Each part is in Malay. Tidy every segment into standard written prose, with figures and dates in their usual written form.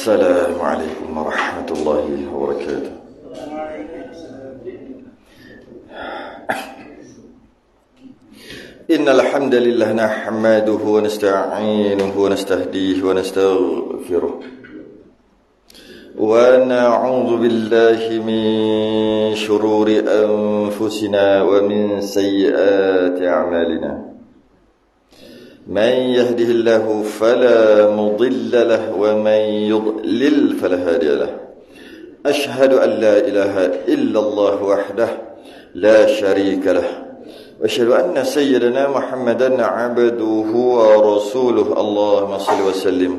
السلام عليكم ورحمة الله وبركاته. إن الحمد لله نحمده ونستعينه ونستهديه ونستغفره ونعوذ بالله من شرور أنفسنا ومن سيئات أعمالنا. من يهده الله فلا مضل له ومن يضلل فلا هادي له. أشهد أن لا إله إلا الله وحده لا شريك له وأشهد أن سيدنا محمدا عبده ورسوله. اللهم صل وسلم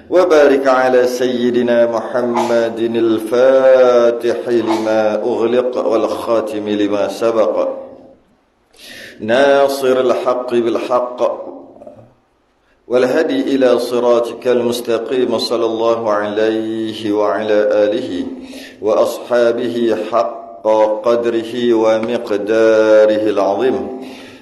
وبارك على سيدنا محمد الفاتح لما أغلق والخاتم لما سبق ناصر الحق بالحق والهدي إلى صراطك المستقيم. صلى الله عليه وعلى آله وأصحابه حق قدره ومقداره العظيم.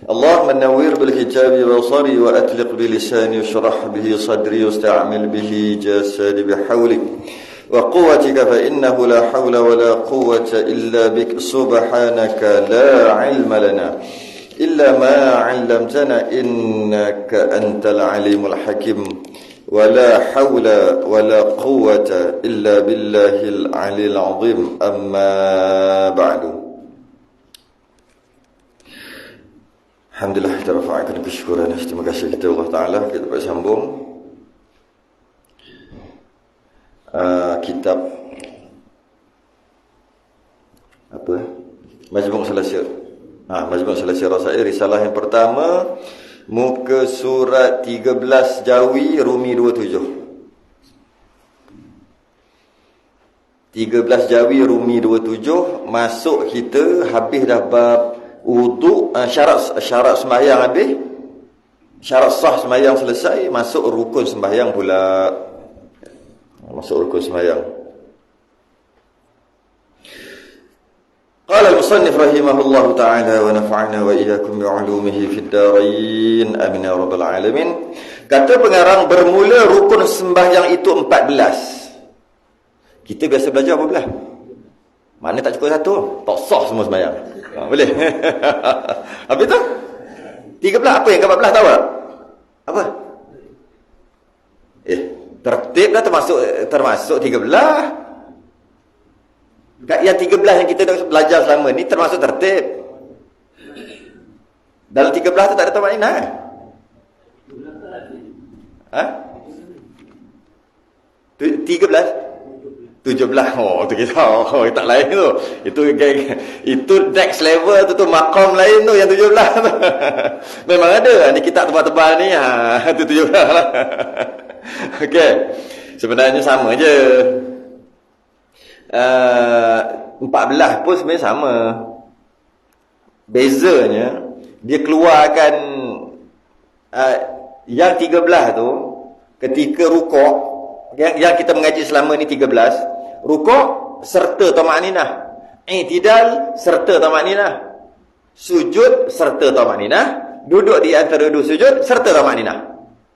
اللهم نوّر بالكتاب بصري وأطلق بلساني واشرح به صدري واستعمل به جسدي بحولك وقوتك فإنه لا حول ولا قوة إلا بك. سبحانك لا علم لنا إلا ما علمتنا إنك أنت العليم الحكيم. ولا حول ولا قوة إلا بالله العلي العظيم. أما بعد. Alhamdulillah, kita rafa'akan kesyukuran. Terima kasih kepada Allah Ta'ala. Kita dapat sambung kitab apa? Majmu' Salasir Rasail. Risalah yang pertama, muka surat 13 Jawi, Rumi 27. 13 Jawi, Rumi 27. Masuk kita, habis dah bab wudu, syarat sembahyang habis, syarat sah sembahyang selesai, masuk rukun sembahyang pula. Masuk rukun sembahyang. Qala al-musannif rahimahullahu ta'ala wa nafa'ana wa iyyakum bi'ulumihi fid darain. Amin ya rabbal alamin. Kata pengarang, bermula rukun sembahyang itu 14. Kita biasa belajar apa belah? Mana tak cukup satu? Tak sah semua sembahyang. Boleh. Habis tu 13, apa yang ke-14 tahu tak? Apa? Tertib dah termasuk 13. Yang 13 yang kita dah belajar selama ni termasuk tertib. Dalam 13 tu tak ada tamanina. Ha? 13? 17. Oh, tu kita. Oh, tak lain tu. Itu next level tu maqam lain tu yang 17 tu. Memang ada ni kitab tebal-tebal ni. Tu 17 lah. Okey. Sebenarnya sama je. 14 pun sebenarnya sama. Bezanya dia keluarkan yang 13 tu ketika rukuk, yang kita mengaji selama ni 13. Rukuk serta tamakninah, i'tidal serta tamakninah, sujud serta tamakninah, duduk di antara dua sujud serta tamakninah.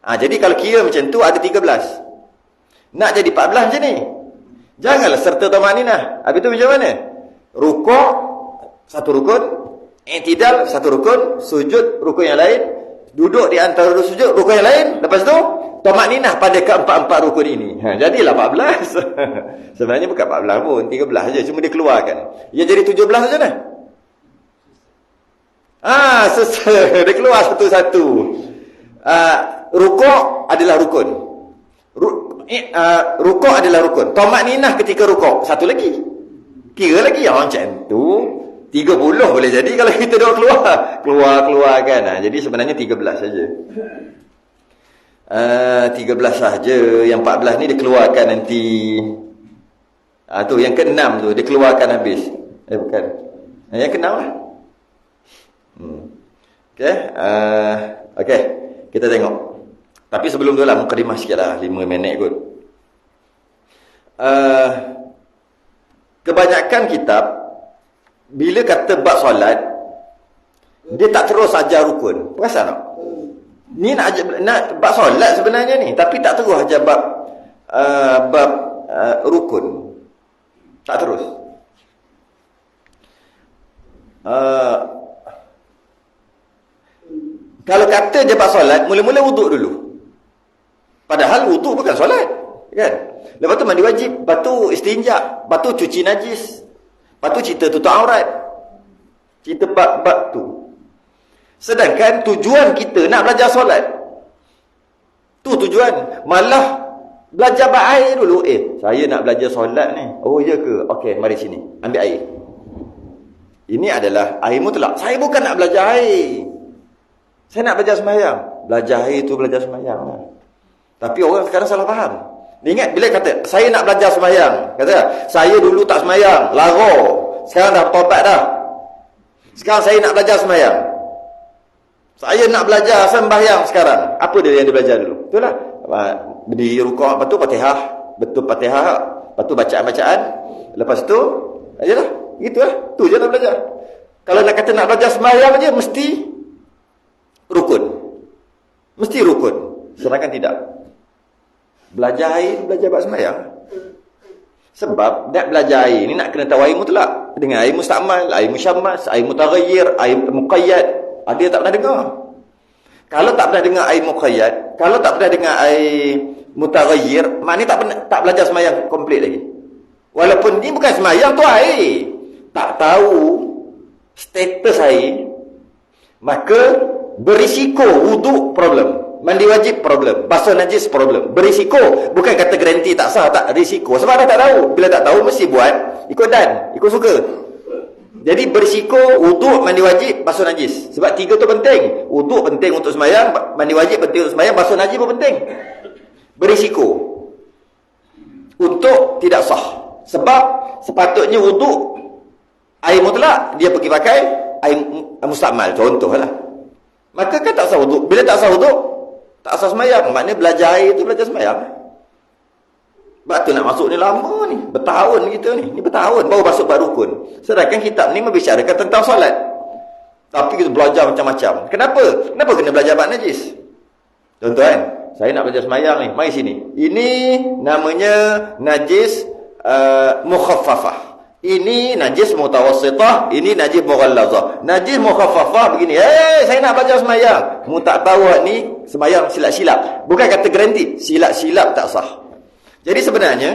Jadi kalau kira macam tu ada 13. Nak jadi 14 macam ni, janganlah serta tamakninah. Habis tu macam mana? Rukuk satu rukun, i'tidal satu rukun, sujud rukun yang lain, duduk di antara dua sujud rukun yang lain, lepas tu tamakninah pada keempat-empat rukun ini. Jadilah 14. Sebenarnya bukan 14 pun, 13 saja, cuma dia keluarkan. Ia jadi 17 saja dah. Dia keluar satu-satu. Rukuk adalah rukun. Rukuk adalah rukun. Tamakninah ketika rukuk satu lagi. Kira lagi macam tu 30 boleh jadi kalau kita dah keluarkan. Jadi sebenarnya 13 saja. 13 saja. Yang 14 ni dikeluarkan nanti. Tu yang ke-6 tu dikeluarkan habis. Bukan. Yang ke-6 lah. Okey. Kita tengok. Tapi sebelum tu lah, mukadimah sikit lah, 5 minit kot. Kebanyakan kitab, bila kata bab solat, dia tak terus ajar rukun. Perasan tak? Ni nak bab solat sebenarnya ni, tapi tak terus ajar bab rukun. Tak terus. Kalau kata je bab solat, mula-mula wuduk dulu. Padahal wuduk bukan solat, kan? Lepas tu mandi wajib, lepas tu istinja, lepas tu cuci najis, lepas tu cerita tutup aurat. Cerita bab-bab tu. Sedangkan tujuan kita nak belajar solat. Tu tujuan. Malah belajar bab air dulu. Saya nak belajar solat ni. Oh, ya ke? Okey, mari sini. Ambil air. Ini adalah air mutlak. Saya bukan nak belajar air. Saya nak belajar sembahyang. Belajar air tu belajar sembahyang lah. Tapi orang sekarang salah faham. Dia ingat bila kata, saya nak belajar sembahyang. Kata, saya dulu tak sembahyang. Lara. Sekarang dah tobat dah. Sekarang saya nak belajar sembahyang. Saya nak belajar sembahyang sekarang. Apa dia yang dia belajar dulu? Betul lah. Berdiri rukuk, lepas tu Fatihah. Betul Fatihah. Lepas tu bacaan-bacaan. Lepas tu, ajalah. Gitulah. Tu je nak belajar. Kalau nak kata nak belajar sembahyang je, mesti rukun. Mesti rukun. Sedangkan tidak. Belajar air, belajar bab sembahyang. Sebab nak belajar air ni nak kena tahu air mutlak. Dengan air mustakmal, air musyammas, air mutaghayyir, air muqayyad. Ada yang tak pernah dengar. Kalau tak pernah dengar air muqayyad, kalau tak pernah dengar air mutaghayyir, maknanya tak belajar sembahyang komplit lagi. Walaupun ni bukan sembahyang tu air. Tak tahu status air, maka berisiko wuduk problem, mandi wajib problem, basuh najis problem. Berisiko, bukan kata garanti tak sah, tak, risiko. Sebab dah tak tahu. Bila tak tahu mesti buat ikut dan ikut suka. Jadi berisiko wuduk, mandi wajib, basuh najis. Sebab tiga tu penting. Wuduk penting untuk sembahyang, mandi wajib penting untuk sembahyang, basuh najis pun penting. Berisiko untuk tidak sah. Sebab sepatutnya wuduk air mutlak, dia pergi pakai air mustakmal, contohlah. Maka kan tak sah wuduk. Bila tak sah wuduk, tak sah sembahyang. Maknanya belajar air tu belajar sembahyang. Sebab tu nak masuk ni lama ni. Bertahun kita ni. Ni bertahun baru masuk bab rukun. Sedangkan kitab ni membicarakan tentang solat. Tapi kita belajar macam-macam. Kenapa? Kenapa kena belajar bab najis? Contoh kan, saya nak belajar sembahyang ni. Mari sini. Ini namanya najis mukhaffafah. Ini najis mutawassitah, ini najis mughallazah. Najis mukhaffafah begini. Saya nak belajar sembahyang. Mu tak tahu ni sembahyang silap-silap. Bukan kata garanti, silap-silap tak sah. Jadi sebenarnya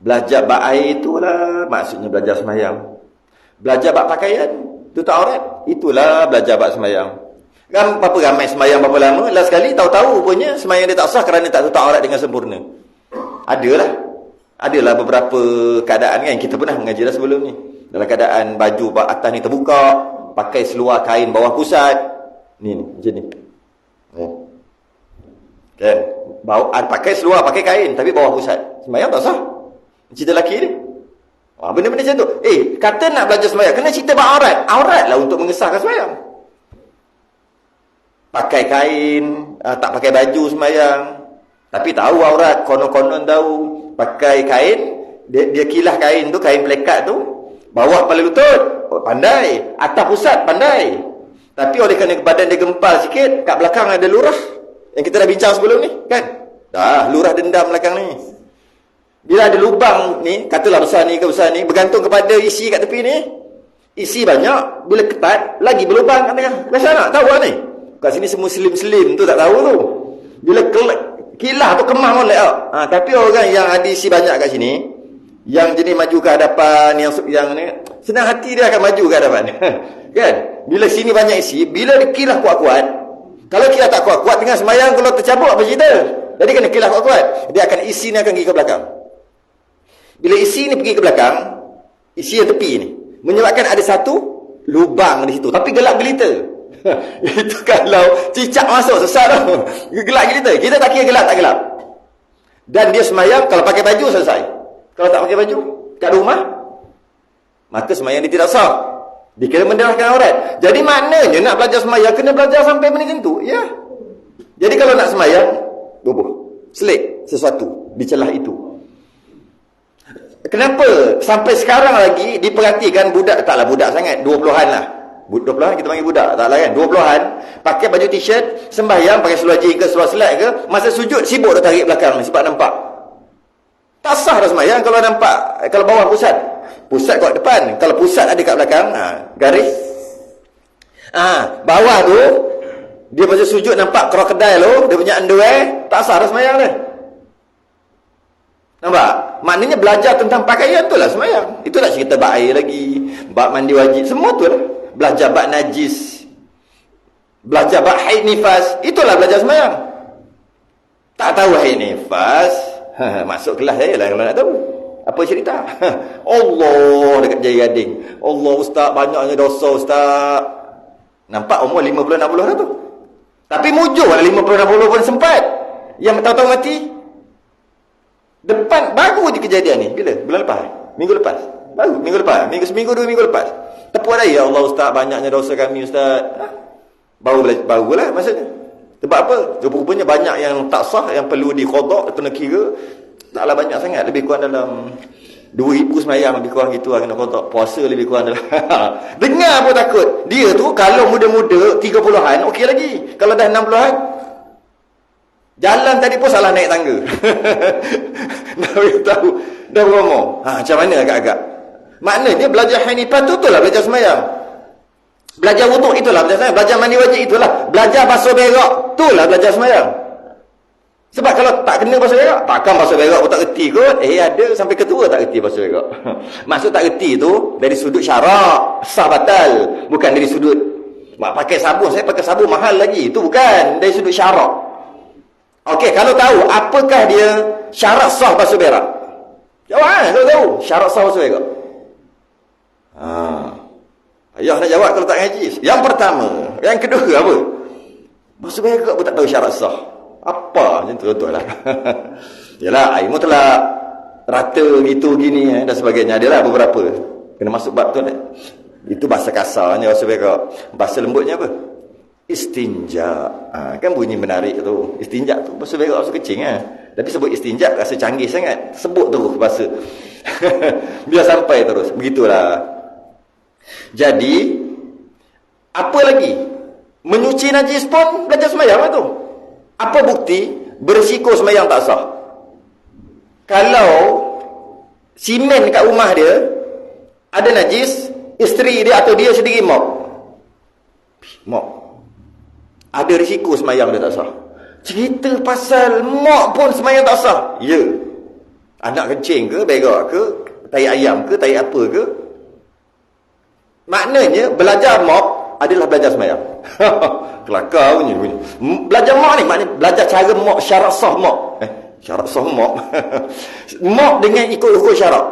belajar bab air itulah maksudnya belajar sembahyang. Belajar bab pakaian, tutup aurat, itulah belajar bab sembahyang. Kan berapa ramai sembahyang berapa lama, last sekali tahu-tahu punya sembahyang dia tak sah kerana tak tutup aurat dengan sempurna. Adalah beberapa keadaan kan kita pernah mengaji dah sebelum ni. Dalam keadaan baju atas ni terbuka, pakai seluar kain bawah pusat. Ni macam ni. Kan? Pakai seluar, pakai kain tapi bawah pusat. Sembahyang tak sah. Cerita lelaki ni. Benda-benda macam tu. Kata nak belajar sembahyang, kena cerita bab aurat. Aurat lah untuk mengesahkan sembahyang. Pakai kain, tak pakai baju sembahyang. Tapi tahu aurat, konon-konon tahu. Pakai kain, dia kilah kain tu, kain pelekat tu, bawah kepala lutut, pandai. Atas pusat, pandai. Tapi oleh kerana badan dia gempal sikit, kat belakang ada lurah. Yang kita dah bincang sebelum ni, kan? Lurah dendam belakang ni. Bila ada lubang ni, katalah besar ni ke besar ni, bergantung kepada isi kat tepi ni. Isi banyak, bila ketat, lagi berlubang kat tengah. Biasa nak tahu lah ni. Kat sini semua selim-selim tu tak tahu tu. Bila kilah tu kemah molek tau. Tapi orang yang ada isi banyak kat sini, yang jenis maju ke hadapan, yang ni, senang hati dia akan maju ke hadapan. Kan? Bila sini banyak isi, bila dia kilah kuat-kuat, kalau kilah tak kuat-kuat, tengah sembahyang kalau tercabuk apa cerita? Jadi kena kilah kuat-kuat. Dia akan, isi ni akan pergi ke belakang. Bila isi ni pergi ke belakang, isi yang tepi ni, menyebabkan ada satu lubang di situ. Tapi gelap gelita. Itu kalau cicak masuk, sesat tau. Gelap gelita. Kita tak kira gelap tak gelap. Dan dia sembahyang, kalau pakai baju selesai. Kalau tak pakai baju, kat rumah, maka sembahyang dia tidak sah. Dikira mendarahkan aurat. Jadi maknanya nak belajar sembahyang, kena belajar sampai benda macam tu. Ya. Jadi kalau nak sembahyang, selit sesuatu di celah itu. Kenapa sampai sekarang lagi diperhatikan budak, taklah budak sangat, 20-an lah. 20-an kita panggil budak, taklah kan? 20-an, pakai baju t-shirt, sembahyang, pakai seluar jeans ke, seluar selat ke, masa sujud, sibuk dah tarik belakang ni, sebab nampak. Tak sah dah sembahyang kalau nampak, kalau bawah pusat. Pusat kat depan, kalau pusat ada kat belakang, garis. Bawah tu, dia masa sujud nampak krokodil tu, dia punya underwear, tak sah dah sembahyang dia. Nampak? Maknanya belajar tentang pakaian tu lah sembahyang. Itulah cerita bab air lagi, bab mandi wajib, semua tu lah. Belajar bab najis, belajar bab haid nifas, itulah belajar sembahyang. Tak tahu haid nifas, masuk kelas saya lah kalau nak tahu. Apa cerita? Allah dekat Jaya Gading. Allah ustaz, banyaknya dosa ustaz. Nampak umur 50-60 dah tu. Tapi mujur lah 50-60 pun sempat. Yang tahu-tahu mati. Depan, baru je kejadian ni. Bila? Bulan lepas? Minggu lepas? Baru, minggu lepas. Seminggu, 2 minggu lepas. Tepuk dah, ya Allah ustaz, banyaknya dosa kami ustaz. Barulah maksudnya. Sebab apa? Rupanya banyak yang tak sah, yang perlu diqadak, kena kira. Taklah banyak sangat. Lebih kurang dalam 2,000 semayang, lebih kurang gitu lah kena qada. Puasa lebih kurang dalam dengar pun takut. Dia tu kalau muda-muda 30-an okey lagi. Kalau dah 60-an, jalan tadi pun salah naik tangga. Dah tahu, dah beromong. Macam mana agak-agak. Maknanya belajar hanifah tu itulah belajar semayang. Belajar wuduk itulah belajar semayang. Belajar mandi wajib itulah. Belajar basuh berak itulah belajar semayang. Sebab kalau tak kena basuh berak, takkan basuh berak pun tak reti kot. Ada sampai ketua tak reti basuh berak. Maksud tak reti tu dari sudut syarak, sah batal. Bukan dari sudut pakai sabun, saya pakai sabun mahal lagi. Itu bukan dari sudut syarak. Okey, kalau tahu apakah dia syarat sah basuh berak? Jawab kalau tahu syarat sah basuh berak. Ayah nak jawab kalau tak ngaji. Yang pertama, yang kedua apa? Basuh berak pun tak tahu syarat sah. Apa macam tu betul lah. Yalah, air mu telah rata gitu gini dan sebagainya. Adalah beberapa kena masuk bab tu. Itu bahasa kasarnya basuh berak. Bahasa lembutnya apa? Istinja. Kan bunyi menarik tu. Istinja tu basuh berak basuh kecing Tapi sebut istinja rasa canggih sangat. Sebut terus bahasa. Biar sampai terus. Begitulah. Jadi apa lagi? Menyuci najis pun belajar sembahyang tu. Apa bukti? Bersiko sembahyang tak sah. Kalau simen kat rumah dia ada najis, isteri dia atau dia sendiri mop. Ada risiko sembahyang dia tak sah. Cerita pasal mop pun sembahyang tak sah. Ya. Anak kencing ke, berak ke, tai ayam ke, tai apa ke. Maknanya belajar mop adalah belajar sembahyang. Kelakar punya. Belajar mop ni maknanya belajar cara mop, syarat sah mop. Syarat sah mop. Mop dengan ikut hukum syarat.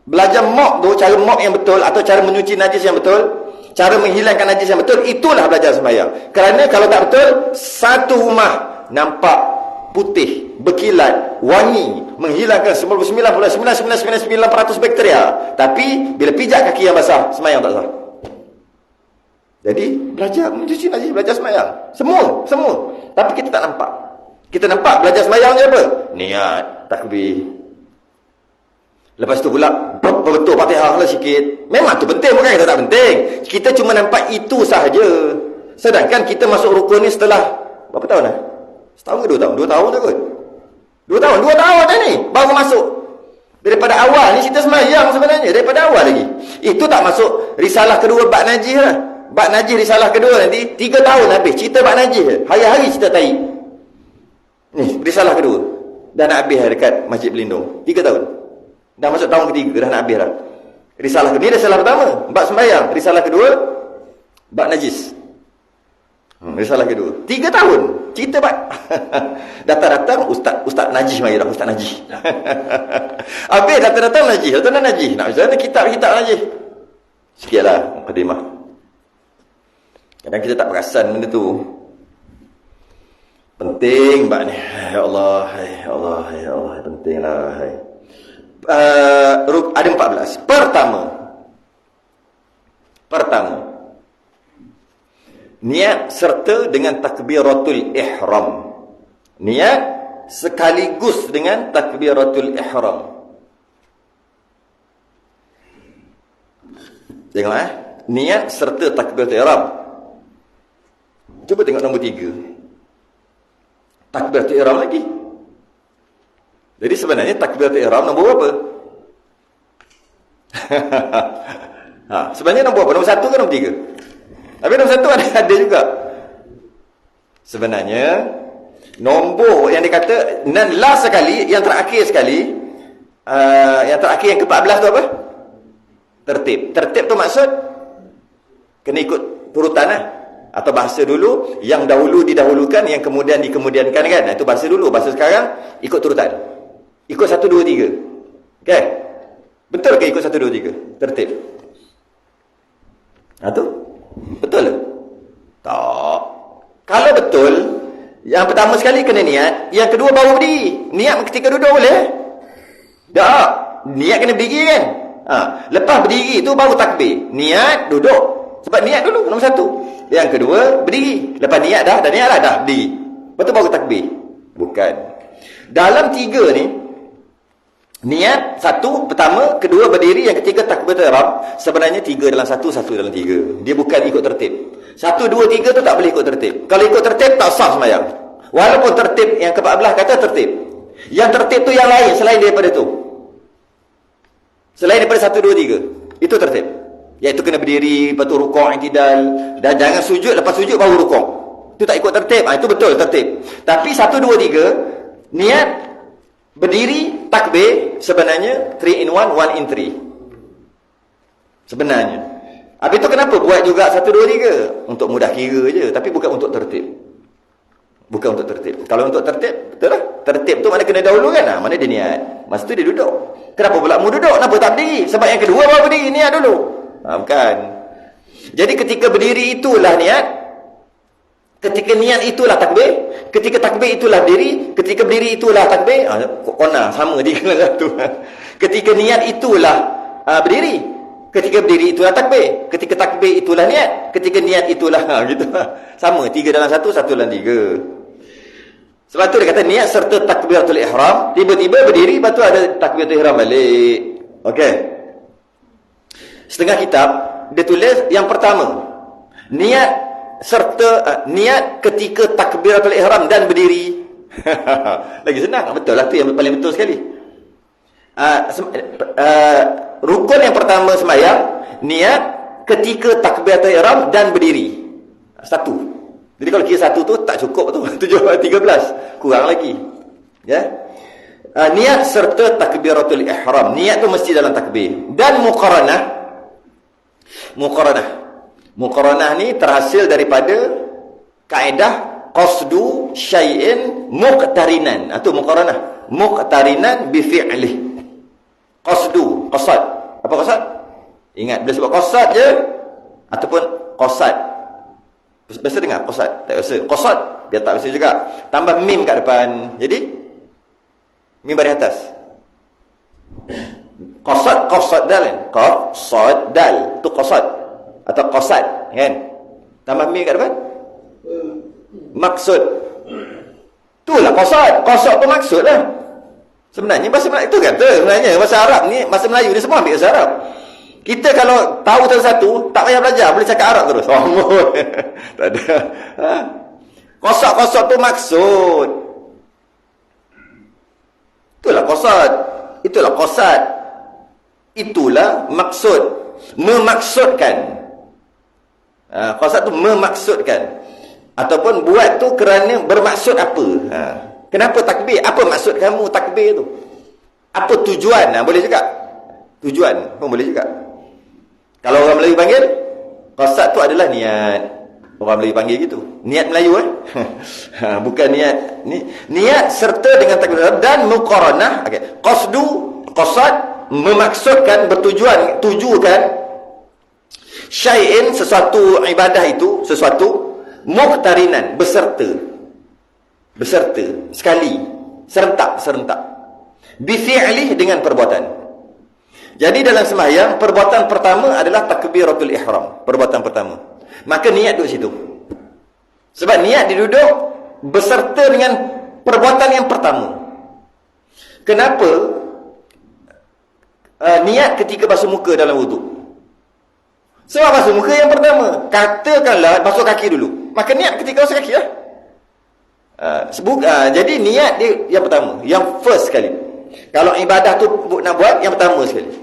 Belajar mop tu, cara mop yang betul atau cara menyuci najis yang betul, cara menghilangkan najis yang betul, itulah belajar sembahyang. Kerana kalau tak betul, satu rumah nampak putih, berkilat, wangi, menghilangkan 99.999% bakteria. Tapi bila pijak kaki yang basah, sembahyang tak sah. Jadi belajar mencuci najis, belajar sembahyang. Semua. Tapi kita tak nampak. Kita nampak belajar sembahyang je apa? Niat, takbir. Lepas tu pula betul Fatihah lah sikit. Memang tu penting, bukan kita tak penting. Kita cuma nampak itu sahaja. Sedangkan kita masuk rukun ni setelah berapa tahun dah? Setahun ke 2 tahun? 2 tahun dah kot. 2 tahun dah ni baru masuk. Daripada awal ni cerita sembahyang sebenarnya, daripada awal lagi. Itu tak masuk risalah kedua bab najis lah. Bab najis risalah kedua nanti 3 tahun habis cerita bab najis. Hari-hari cerita tai. Ni risalah kedua. Dah nak habis dekat Masjid Pelindung. 3 tahun. Dah masuk tahun ketiga, dah nak habis dah. Risalah kedua, risalah pertama bab sembahyang, risalah kedua bab najis. Risalah kedua 3 tahun cerita bab. Datang-datang ustaz najis mari dah, ustaz najis. Habis datang-datang najis, nak macam kitab-kitab najis. Sikitlah mukadimah. Kadang kita tak perasan benda tu. Penting bab ni. Ya Allah, pentinglah. Ada 14. Pertama, niat serta dengan takbiratul ihram. Niat sekaligus dengan takbiratul ihram. Tengok niat serta takbiratul ihram. Cuba tengok nombor 3. Takbiratul ihram lagi. Jadi sebenarnya takbiratul ihram nombor berapa? Sebenarnya nombor apa? Nombor 1 ke nombor 3? Tapi nombor 1 ada juga. Sebenarnya nombor yang dikata last sekali, yang terakhir sekali, yang terakhir yang ke-14 tu apa? Tertib. Tertib tu maksud kena ikut urutan lah. Atau bahasa dulu, yang dahulu didahulukan, yang kemudian dikemudiankan kan. Itu bahasa dulu. Bahasa sekarang ikut urutan. Ikut 1, 2, 3. Okay? Betul ke ikut 1, 2, 3? Tertib. Tu? Betul ke? Tak. Kalau betul, yang pertama sekali kena niat, yang kedua baru berdiri. Niat ketika duduk boleh? Tak. Niat kena berdiri kan? Lepas berdiri tu baru takbir. Niat, duduk. Sebab niat dulu, nombor 1. Yang kedua, berdiri. Lepas niat dah niat lah, dah berdiri. Lepas tu baru takbir. Bukan. Dalam 3 ni, niat 1 pertama, kedua berdiri, yang ketiga takbiratul ihram. Sebenarnya 3 dalam 1, 1 dalam 3. Dia bukan ikut tertib. 1, 2, 3 tu tak boleh ikut tertib. Kalau ikut tertib tak sah sembahyang. Walaupun tertib yang ke-14 kata tertib. Yang tertib tu yang lain selain daripada tu. Selain daripada 1, 2, 3. Itu tertib. Iaitu kena berdiri, lepas tu rukuk, i'tidal, dan jangan sujud, lepas sujud baru rukuk. Itu tak ikut tertib. Itu betul tertib. Tapi 1, 2, 3 niat berdiri, takbir, sebenarnya 3 in 1, 1 in 3. Sebenarnya. Habis itu kenapa buat juga 1, 2, 3? Untuk mudah kira je. Tapi bukan untuk tertib. Bukan untuk tertib. Kalau untuk tertib, betul lah. Tertib tu mana kena dahulu kan? Mana dia niat. Masa tu dia duduk. Kenapa pula mu duduk? Kenapa tak berdiri? Sebab yang kedua baru berdiri, niat dulu. Bukan. Jadi ketika berdiri itulah niat. Ketika niat itulah takbir. Ketika takbir itulah berdiri. Ketika berdiri itulah takbir. Kona, sama dia kena satu. Ketika niat itulah berdiri. Ketika berdiri itulah takbir. Ketika takbir itulah niat. Ketika niat itulah gitu. Sama, 3 dalam 1, 1 dalam 3. Sebab tu dia kata niat serta takbiratul ihram. Tiba-tiba berdiri, lepas tu ada takbiratul ihram balik. Okey. Setengah kitab dia tulis yang pertama, niat serta niat ketika takbiratul ihram dan berdiri. Lagi senang, betul lah tu yang paling betul sekali. Rukun yang pertama sembahyang, niat ketika takbiratul ihram dan berdiri. 1. Jadi kalau kira 1 tu tak cukup tu. 13 kurang lagi. Ya. Niat serta takbiratul ihram. Niat tu mesti dalam takbir. Dan muqaranah. Muqaranah ni terhasil daripada kaedah qasdu syai'in muqtarinan. Itu muqaranah. Muqtarinan bi fi'lih. Qasdu, qasad. Apa qasad? Ingat, bila sebut qasad je ataupun qasad. Biasa dengar qasad, tak biasa. Qasad dia tak biasa juga. Tambah mim kat depan. Jadi mim baris atas. Qasad dal kan? Qasad dal. Tu qasad atau qasad kan? Tambah mim kat depan. Maksud. Itulah qasad. Qasad tu maksud lah. Sebenarnya bahasa Melayu itu kata sebenarnya bahasa Arab ni, bahasa Melayu ni semua ambil bahasa Arab. Kita kalau tahu satu, tak payah belajar, boleh cakap Arab terus. Tak ada. Qasad tu maksud. Itulah qasad. Itulah qasad. Itulah maksud. Memaksudkan. Qasad tu memaksudkan. Ataupun buat tu kerana bermaksud apa. Kenapa takbir? Apa maksud kamu takbir tu? Apa tujuan? Boleh juga. Tujuan pun boleh juga. Kalau orang Melayu panggil, qasad tu adalah niat. Orang Melayu panggil gitu. Niat Melayu bukan niat. Niat serta dengan takbir dan muqaranah. Okey. Qasdu, qasad memaksudkan, bertujuan, tujukan syai'in, sesuatu ibadah itu, sesuatu muqtarinan, beserta sekali, serentak bifi'lih, dengan perbuatan. Jadi dalam sembahyang perbuatan pertama adalah takbiratul ihram, perbuatan pertama. Maka niat duduk situ. Sebab niat diduduk beserta dengan perbuatan yang pertama. Kenapa niat ketika basuh muka dalam wuduk? Sebab basuh muka yang pertama. Katakanlah basuh kaki dulu. Maka niat ketika basuh kaki lah. Jadi niat dia yang pertama. Yang first sekali. Kalau ibadah tu nak buat, yang pertama sekali.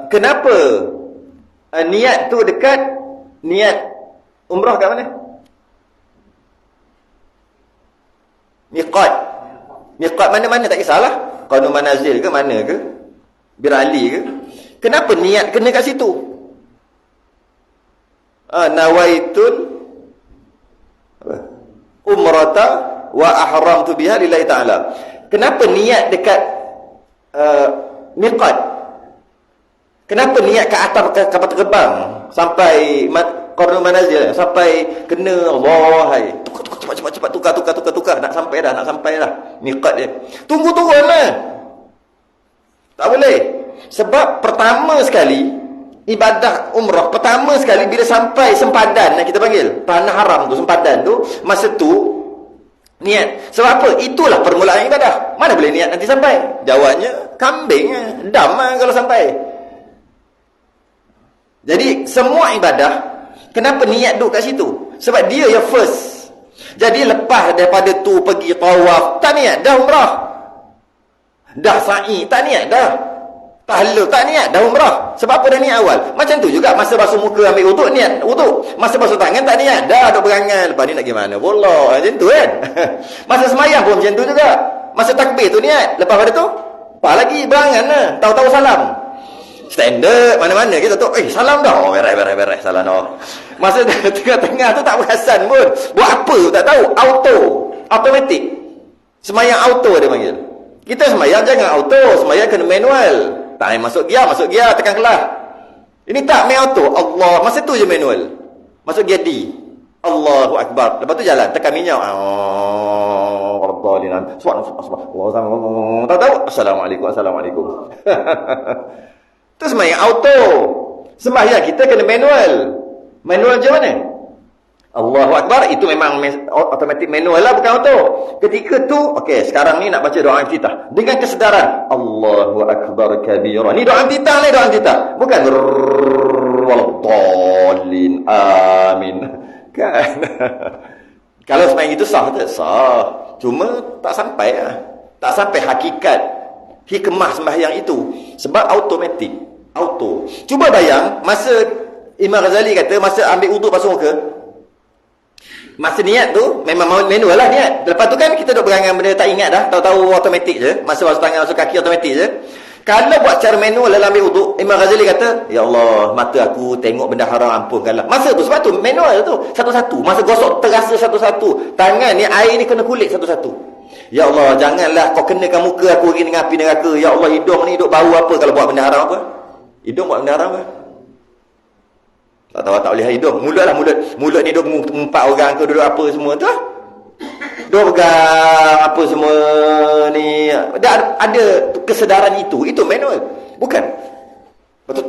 Kenapa niat tu dekat niat umrah kat mana? Miqat. Miqat mana-mana tak kisahlah. Qanun manazil ke mana ke? Bir Ali ke? Kenapa niat kena kat situ? Nawaitul umrata wa ahramtu biha lillahi ta'ala. Kenapa niat dekat miqat? Kenapa niat ke atas kapal terbang sampai qanun manazil sampai kena Allah cepat tukar nak sampai dah miqat dia. Tunggu turunlah. Tak boleh. Sebab pertama sekali ibadah umrah pertama sekali bila sampai sempadan kita panggil tanah haram tu, sempadan tu, masa tu niat. Sebab apa? Itulah permulaan ibadah. Mana boleh niat nanti sampai? Jawabnya kambing, dam kalau sampai. Jadi semua ibadah kenapa niat duduk kat situ? Sebab dia yang first. Jadi lepas daripada tu pergi tawaf, tak niat dah umrah. Dah sa'i, tak niat dah. Tahlul, tak niat dah umrah. Sebab apa dah niat awal? Macam tu juga masa basuh muka ambil wuduk, niat wuduk. Masa basuh tangan tak niat, dah duk berangan. Lepas ni nak pergi mana pula? Macam tu kan? Masa semayang pun macam tu juga. Masa takbir tu niat. Lepas pada tu, apa lagi berangan lah. Tahu-tahu salam. Standard mana-mana kita tu salam dah. Oh beres salam dah. Masa tengah-tengah tu tak perasan pun. Buat apa tak tahu. Automatik. Semayang auto dia panggil. Kita semayang jangan auto, semayang kena manual. Tak main masuk gear tekan kelas. Ini tak main auto. Allah, masa tu je manual. Masuk gear D. Allahu akbar. Lepas tu jalan tekan minyak. Subhanallah. Tak tahu. Assalamualaikum. Tu sembahyang auto. Sembahyang kita kena manual. Manual macam mana? Allahu Akbar, itu memang automatic manual lah, bukan auto. Ketika tu, okey, sekarang ni nak baca doa iftitah. Dengan kesedaran, Allahu Akbar kabira. Ni doa iftitah ni, doa iftitah. Bukan waladdallin, amin. Kan? Kalau sembahyang itu sah tak? Sah. Cuma tak sampai lah. Tak sampai hakikat hikmah sembahyang itu. Sebab automatik. Auto. Cuba bayang, masa Imam Ghazali kata, masa ambil wuduk basuh muka, masa niat tu, memang manual lah niat. Lepas tu kan kita duk berangan benda tak ingat dah. Tahu-tahu automatik je. Masa basuh tangan, basuh kaki automatik je. Kalau buat cara manual dalam ambil wuduk, Imam Ghazali kata, ya Allah, mata aku tengok benda haram, ampunkanlah. Masa tu, sebab tu manual tu, satu-satu. Masa gosok terasa satu-satu. Tangan ni, air ni kena kulit satu-satu. Ya Allah, janganlah kau kenakan muka aku pergi dengan api neraka. Ya Allah, hidung ni duk bau apa kalau buat benda haram apa? Hidung buat benda haram apa? Tak tahu, tak boleh hidung. Mulut lah, mulut ni duk mengumpat orang ke, duduk apa semua tu lah. Duk pegang apa semua ni. Ada kesedaran itu manual. Bukan. Betul.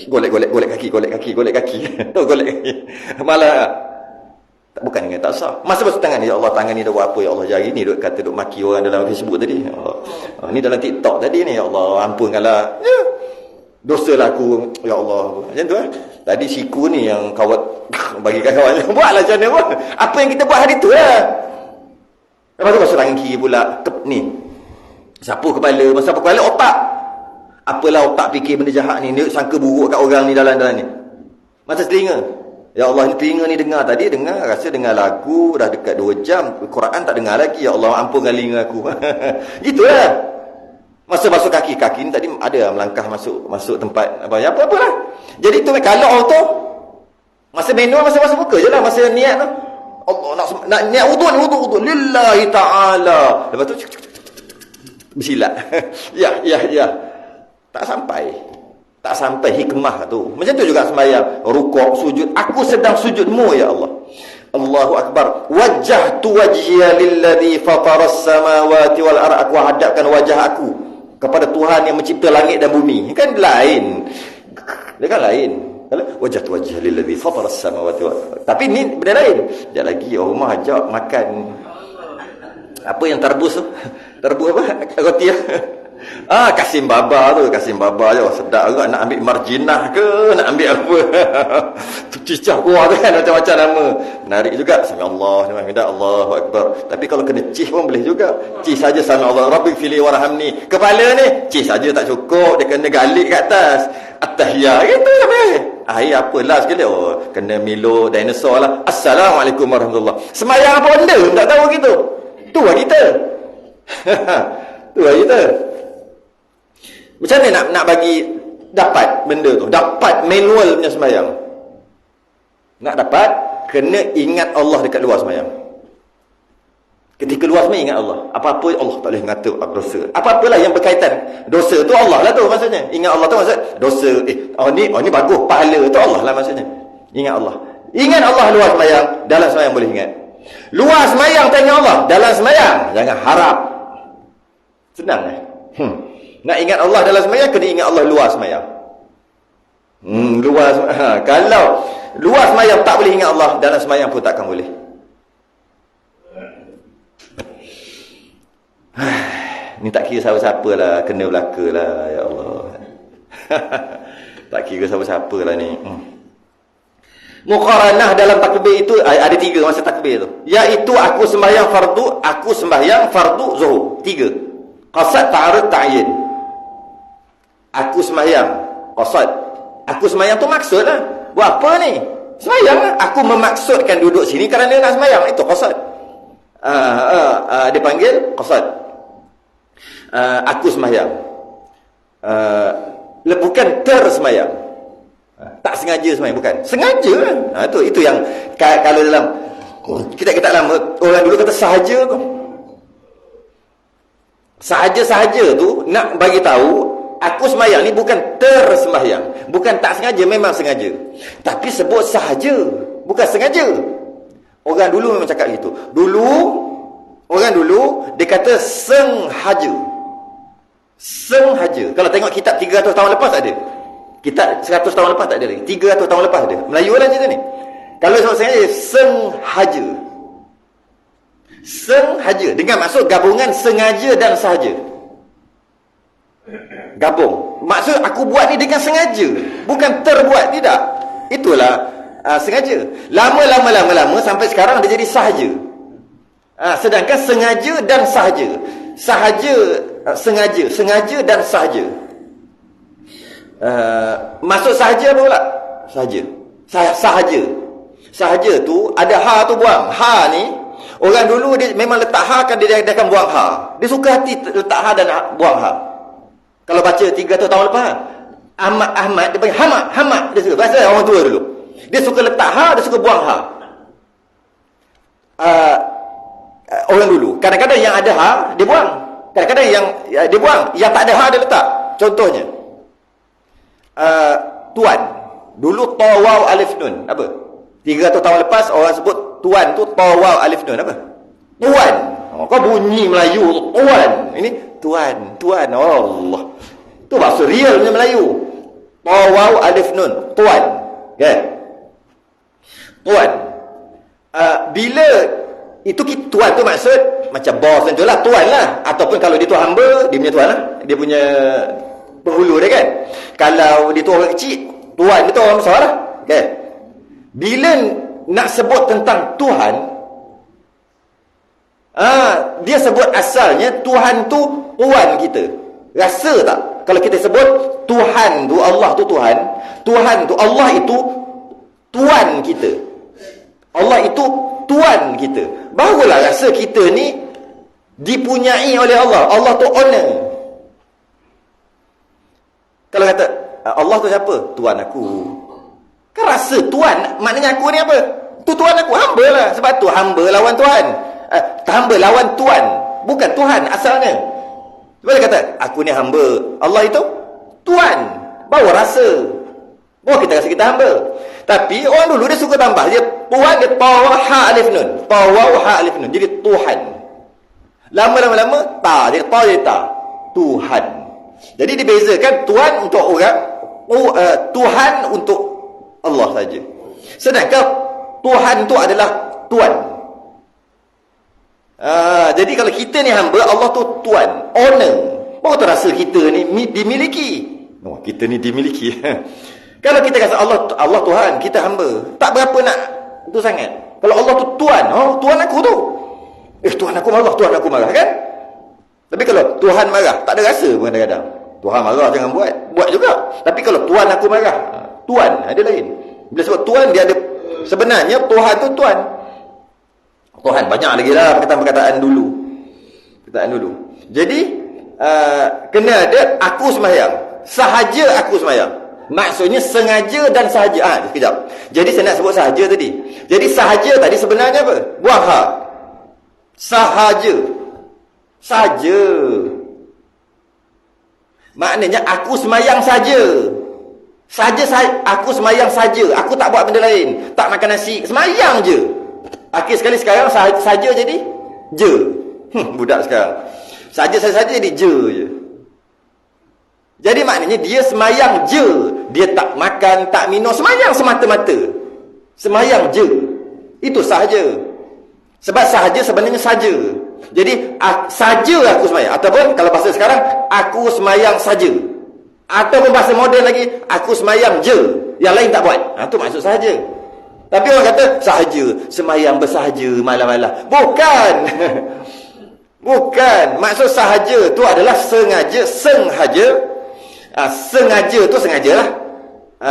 Golek kaki. Tu golek kaki. Malah bukan dengan tak sah. Masa basuh tangan ni, ya Allah, tangan ni dah buat apa? Ya Allah, jari ni duk kata duk maki orang dalam Facebook tadi. Ya Allah. Ni dalam TikTok tadi ni, ya Allah, ampunkanlah. Ya. Dosalah aku, ya Allah. Macam tu Tadi siku ni yang kawat bagi kawan-kawan. Buatlah macam mana pun. Apa yang kita buat hari tu lah. Lepas tu basuh tangan kiri pula. Ni. Sapu kepala. Sapu kepala otak. Apalah otak fikir benda jahat ni. Dia sangka buruk kat orang ni dalam ni. Masa telinga. Ya Allah, ni telinga ni dengar tadi. Rasa dengar lagu. Dah dekat 2 jam. Quran tak dengar lagi. Ya Allah, ampunkan telinga aku. Itulah. Masa basuh kaki ni tadi ada melangkah masuk tempat apa-apa lah. Jadi tu kalau auto, masa manual, masa basuh muka je lah, masa niat tu. Allah nak niat wuduk lillahi ta'ala. Lepas tu bersilat. Ya. Tak sampai hikmah tu. Macam tu juga sembahyang, rukuk, sujud. Aku sedang sujudmu ya Allah. Allahu Akbar. Wajjahtu wajhiya lilladzi fataras samawati wal ardh. Aku hadapkan wajah aku kepada Tuhan yang mencipta langit dan bumi. Kan lain. Dia kan lain. Wajah tu wajah lilladzi fataras samawati wal ardh. Tapi ni benda lain. Sekejap lagi rumah ajak makan apa yang tarbus tu? Tarbus apa? Roti. Kasim Baba tu, Kasim Baba je sedap juga. Nak ambil marjinah ke, nak ambil apa? Cicah kuah tu kan, macam-macam nama. Menarik juga. Sami Allah, Allahu Akbar. Tapi kalau kena cih pun boleh juga. Cih saja Sami Allah, Rabbi fili warhamni. Kepala ni, cih saja tak cukup. Dia kena galik kat atas. At-tahiyah gitu sampai. Apalah sekali. Kena Milo dinosaur lah. Assalamualaikum warahmatullahi. Semayang apa benda? Tak tahu gitu. Tu lah kita. Tu lah kita. Macam mana nak bagi dapat benda tu? Dapat manual punya sembahyang. Nak dapat, kena ingat Allah dekat luar sembahyang. Ketika luar sembahyang ingat Allah. Apa-apa Allah tak boleh ngata dosa. Apa-apalah yang berkaitan dosa tu Allah lah tu maksudnya. Ingat Allah tu maksud dosa. Ni bagus, pahala tu Allah lah maksudnya. Ingat Allah. Ingat Allah luar sembahyang, dalam sembahyang boleh ingat. Luar sembahyang tak ingat Allah, dalam sembahyang jangan harap. Senang Nak ingat Allah dalam sembahyang, kena ingat Allah luar sembahyang. Luar sembahyang. Kalau luar sembahyang tak boleh ingat Allah, dalam sembahyang pun takkan boleh. Ni tak kira siapa-siapa lah, kena belaka lah, ya Allah. Tak kira siapa-siapa lah ni. Muqaranah dalam takbir itu ada 3 masa takbir tu, iaitu aku sembahyang fardu zuhur. 3. Qasad, ta'arud, ta'yin. Aku sembahyang qasad. Aku sembahyang tu maksud lah. Buat apa ni? Sembahyang lah. Aku memaksudkan duduk sini kerana nak sembahyang. Itu qasad. Dia panggil qasad. Aku sembahyang. Bukan tersembahyang. Tak sengaja sembahyang, bukan. Sengaja lah. Itu yang kalau dalam kitab-kitab lama, orang dulu kata sahaja tu. Sahaja-sahaja tu nak bagi tahu aku sembahyang ni bukan tersembahyang, bukan tak sengaja, memang sengaja. Tapi sebut sahaja, bukan sengaja. Orang dulu memang cakap gitu. Orang dulu dia kata sengaja. Sengaja. Kalau tengok kitab 300 tahun lepas tak ada. Kitab 100 tahun lepas tak ada lagi. 300 tahun lepas ada. Melayu lah cerita ni. Kalau sebut sengaja, sengaja. Sengaja dengan maksud gabungan sengaja dan sahaja. Gabung. Maksud aku buat ni dengan sengaja, bukan terbuat, tidak. Itulah sengaja. Lama sampai sekarang dia jadi sahaja. Sedangkan sengaja dan sahaja. Sengaja dan sahaja. Maksud sahaja apa pula? Sahaja tu ada ha tu buang. Ha ni orang dulu dia memang letak ha kan, dia akan buang ha. Dia suka hati letak ha dan buang ha. Kalau baca 300 tahun lepas, Ahmad dia panggil Hamad dia suka. Bahasa orang tua dulu. Dia suka letak ha, dia suka buang ha. Orang dulu kadang-kadang yang ada ha dia buang, kadang-kadang yang dia buang, yang tak ada ha dia letak. Contohnya tuan. Dulu ta waw alif nun apa? 300 tahun lepas orang sebut tuan tu ta waw alif nun apa? Tuan. Kau bunyi Melayu tuan. Ini tuan. Allah. Tu bahasa real punya Melayu. Ta waw alif nun, tuan. Okey. Tuan. Bila itu tuan tu maksud macam bos dan itulah tuan lah, ataupun kalau dia tu hamba, dia punya tuan lah, dia punya penghulu dia kan. Kalau dia tu orang kecil, tuan dia tu orang besar lah. Okey. Bila nak sebut tentang Tuhan, dia sebut asalnya Tuhan tu tuan kita. Rasa tak? Kalau kita sebut Tuhan tu, Allah tu Tuhan, Tuhan tu, Allah itu tuan kita. Allah itu tuan kita. Barulah rasa kita ni dipunyai oleh Allah. Allah tu owner. Kalau kata Allah tu siapa? Tuan aku. Kan rasa tuan, maknanya aku ni apa? Tu tuan aku, hamba lah. Sebab tu hamba lawan Tuhan. Hamba lawan tuan, bukan Tuhan asalnya. Sebab dia kata aku ni hamba, Allah itu tuan. Baru rasa, baru kita rasa kita hamba. Tapi orang dulu dia suka tambah, dia tuan, dia tawa ha alif nun, tawa ha alif nun, jadi Tuhan. Lama-lama ta, dia ta, dia ta, Tuhan. Jadi dibezakan tuan untuk orang, Tuhan untuk Allah saja. Sedangkan Tuhan tu adalah tuan. Jadi kalau kita ni hamba, Allah tu tuan, owner. baru terasa kita ni dimiliki. Oh, kita ni dimiliki. Kalau kita kata Allah Tuhan, kita hamba, tak berapa nak tu sangat. Kalau Allah tu Tuhan, Tuhan aku tu. Tuhan aku marah kan? Tapi kalau Tuhan marah, tak ada rasa pun kadang-kadang. Tuhan marah jangan buat juga. Tapi kalau Tuhan aku marah, Tuhan ada lain. Bila sebut Tuhan, dia ada, sebenarnya Tuhan tu Tuhan. Tuhan banyak lagi lah perkataan dulu. Jadi kena ada aku sembahyang, sahaja aku sembahyang. Maksudnya sengaja dan sahaja. Sekejap. Jadi saya nak sebut sahaja tadi. Jadi sahaja tadi sebenarnya apa? Buang ha. Sahaja. Maknanya aku sembahyang saja. Aku sembahyang saja. Aku tak buat benda lain. Tak makan nasi, sembahyang je. Akhir sekali sekarang saja jadi je. Budak sekarang. Saja jadi je. Jadi maknanya dia sembahyang je. Dia tak makan, tak minum, sembahyang semata-mata. Sembahyang je. Itu sahaja. Sebab sahaja sebenarnya saja. Jadi saja aku sembahyang. Ataupun kalau bahasa sekarang, aku sembahyang saja. Ataupun bahasa moden lagi, aku sembahyang je. Yang lain tak buat. Itu maksud sahaja. Tapi orang kata sahaja, sembahyang bersahaja malam-malam. Bukan. Bukan. Maksud sahaja tu adalah sengaja, sengaja. Sengaja tu sengajalah.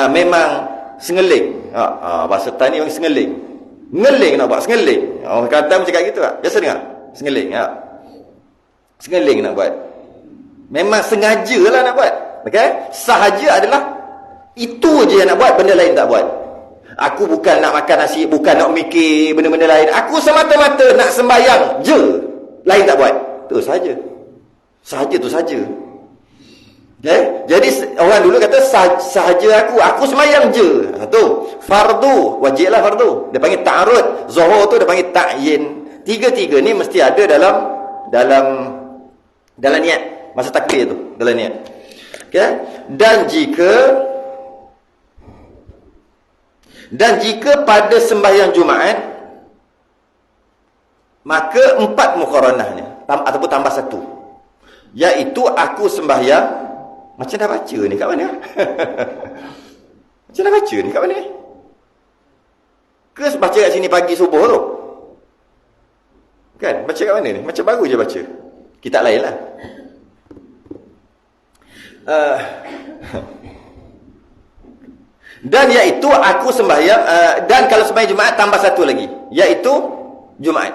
Memang sengeling. Bahasa tani orang sengeling. Ngeling nak buat, sengeling. Orang kata macam gitu tak? Biasa dengar? Sengeling. Sengeling nak buat. Memang sengajalah nak buat. Okay? Sahaja adalah itu je yang nak buat, benda lain tak buat. Aku bukan nak makan nasi, bukan nak mikir benda-benda lain. Aku semata-mata nak sembahyang je. Lain tak buat. Tu sahaja. Sahaja tu sahaja. Okay? Jadi orang dulu kata sahaja aku sembahyang je. Tu fardu, wajiblah fardu. Dia panggil ta'arud. Zuhur tu dia panggil ta'yin. Tiga-tiga ni mesti ada dalam niat. Masa takbir tu, dalam niat. Okay? Dan jika pada sembahyang Jumaat, maka 4 muqaranahnya ataupun tambah 1, iaitu aku sembahyang. Macam dah baca ni kat mana? Macam dah baca ni kat mana? Ke baca kat sini pagi subuh tu? Kan? Baca kat mana ni? Macam baru je baca. Kitab lain lah. Dan iaitu aku sembahyang, dan kalau sembahyang Jumaat tambah 1 lagi, iaitu Jumaat.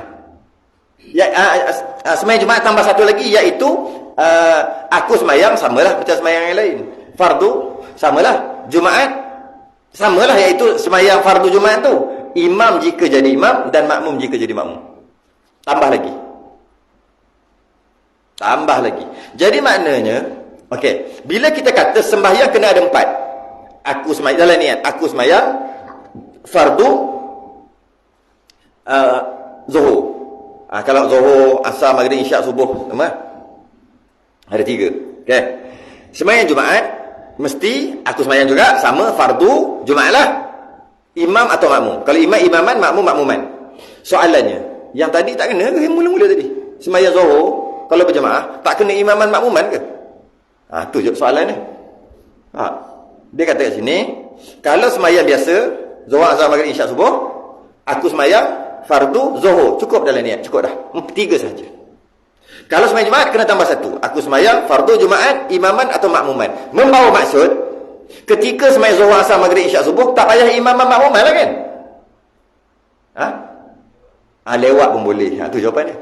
Sembahyang Jumaat tambah 1 lagi, iaitu aku sembahyang samalah macam sembahyang yang lain. Fardu samalah, Jumaat samalah, iaitu sembahyang fardu Jumaat tu. Imam jika jadi imam dan makmum jika jadi makmum. Tambah lagi. Jadi maknanya, okey, bila kita kata sembahyang kena ada 4. Aku sembahyang dalam niat, aku sembahyang fardu zuhur. Kalau zuhur, asar, maghrib, isyak, subuh, ada 3. Okey. Sembahyang Jumaat mesti aku sembahyang juga, sama fardu Jumaat lah. Imam atau makmum. Kalau imam imaman, makmum makmuman. Soalannya, yang tadi tak kena ke mula-mula tadi? Sembahyang zuhur kalau berjemaah tak kena imaman makmuman ke? Tu je soalan ni. Dia kata kat sini, kalau sembahyang biasa, zuhur, asar, maghrib, isyak, subuh, aku sembahyang fardu zuhur, cukup dalam niat, cukup dah. 3 saja. Kalau sembahyang Jumaat kena tambah 1. Aku sembahyang fardu Jumaat, imaman atau makmuman. Membawa maksud ketika sembahyang zuhur, asar, maghrib, isyak, subuh, tak payah imaman makmuman lah kan? Lewat pun boleh. Tu jawapan dia.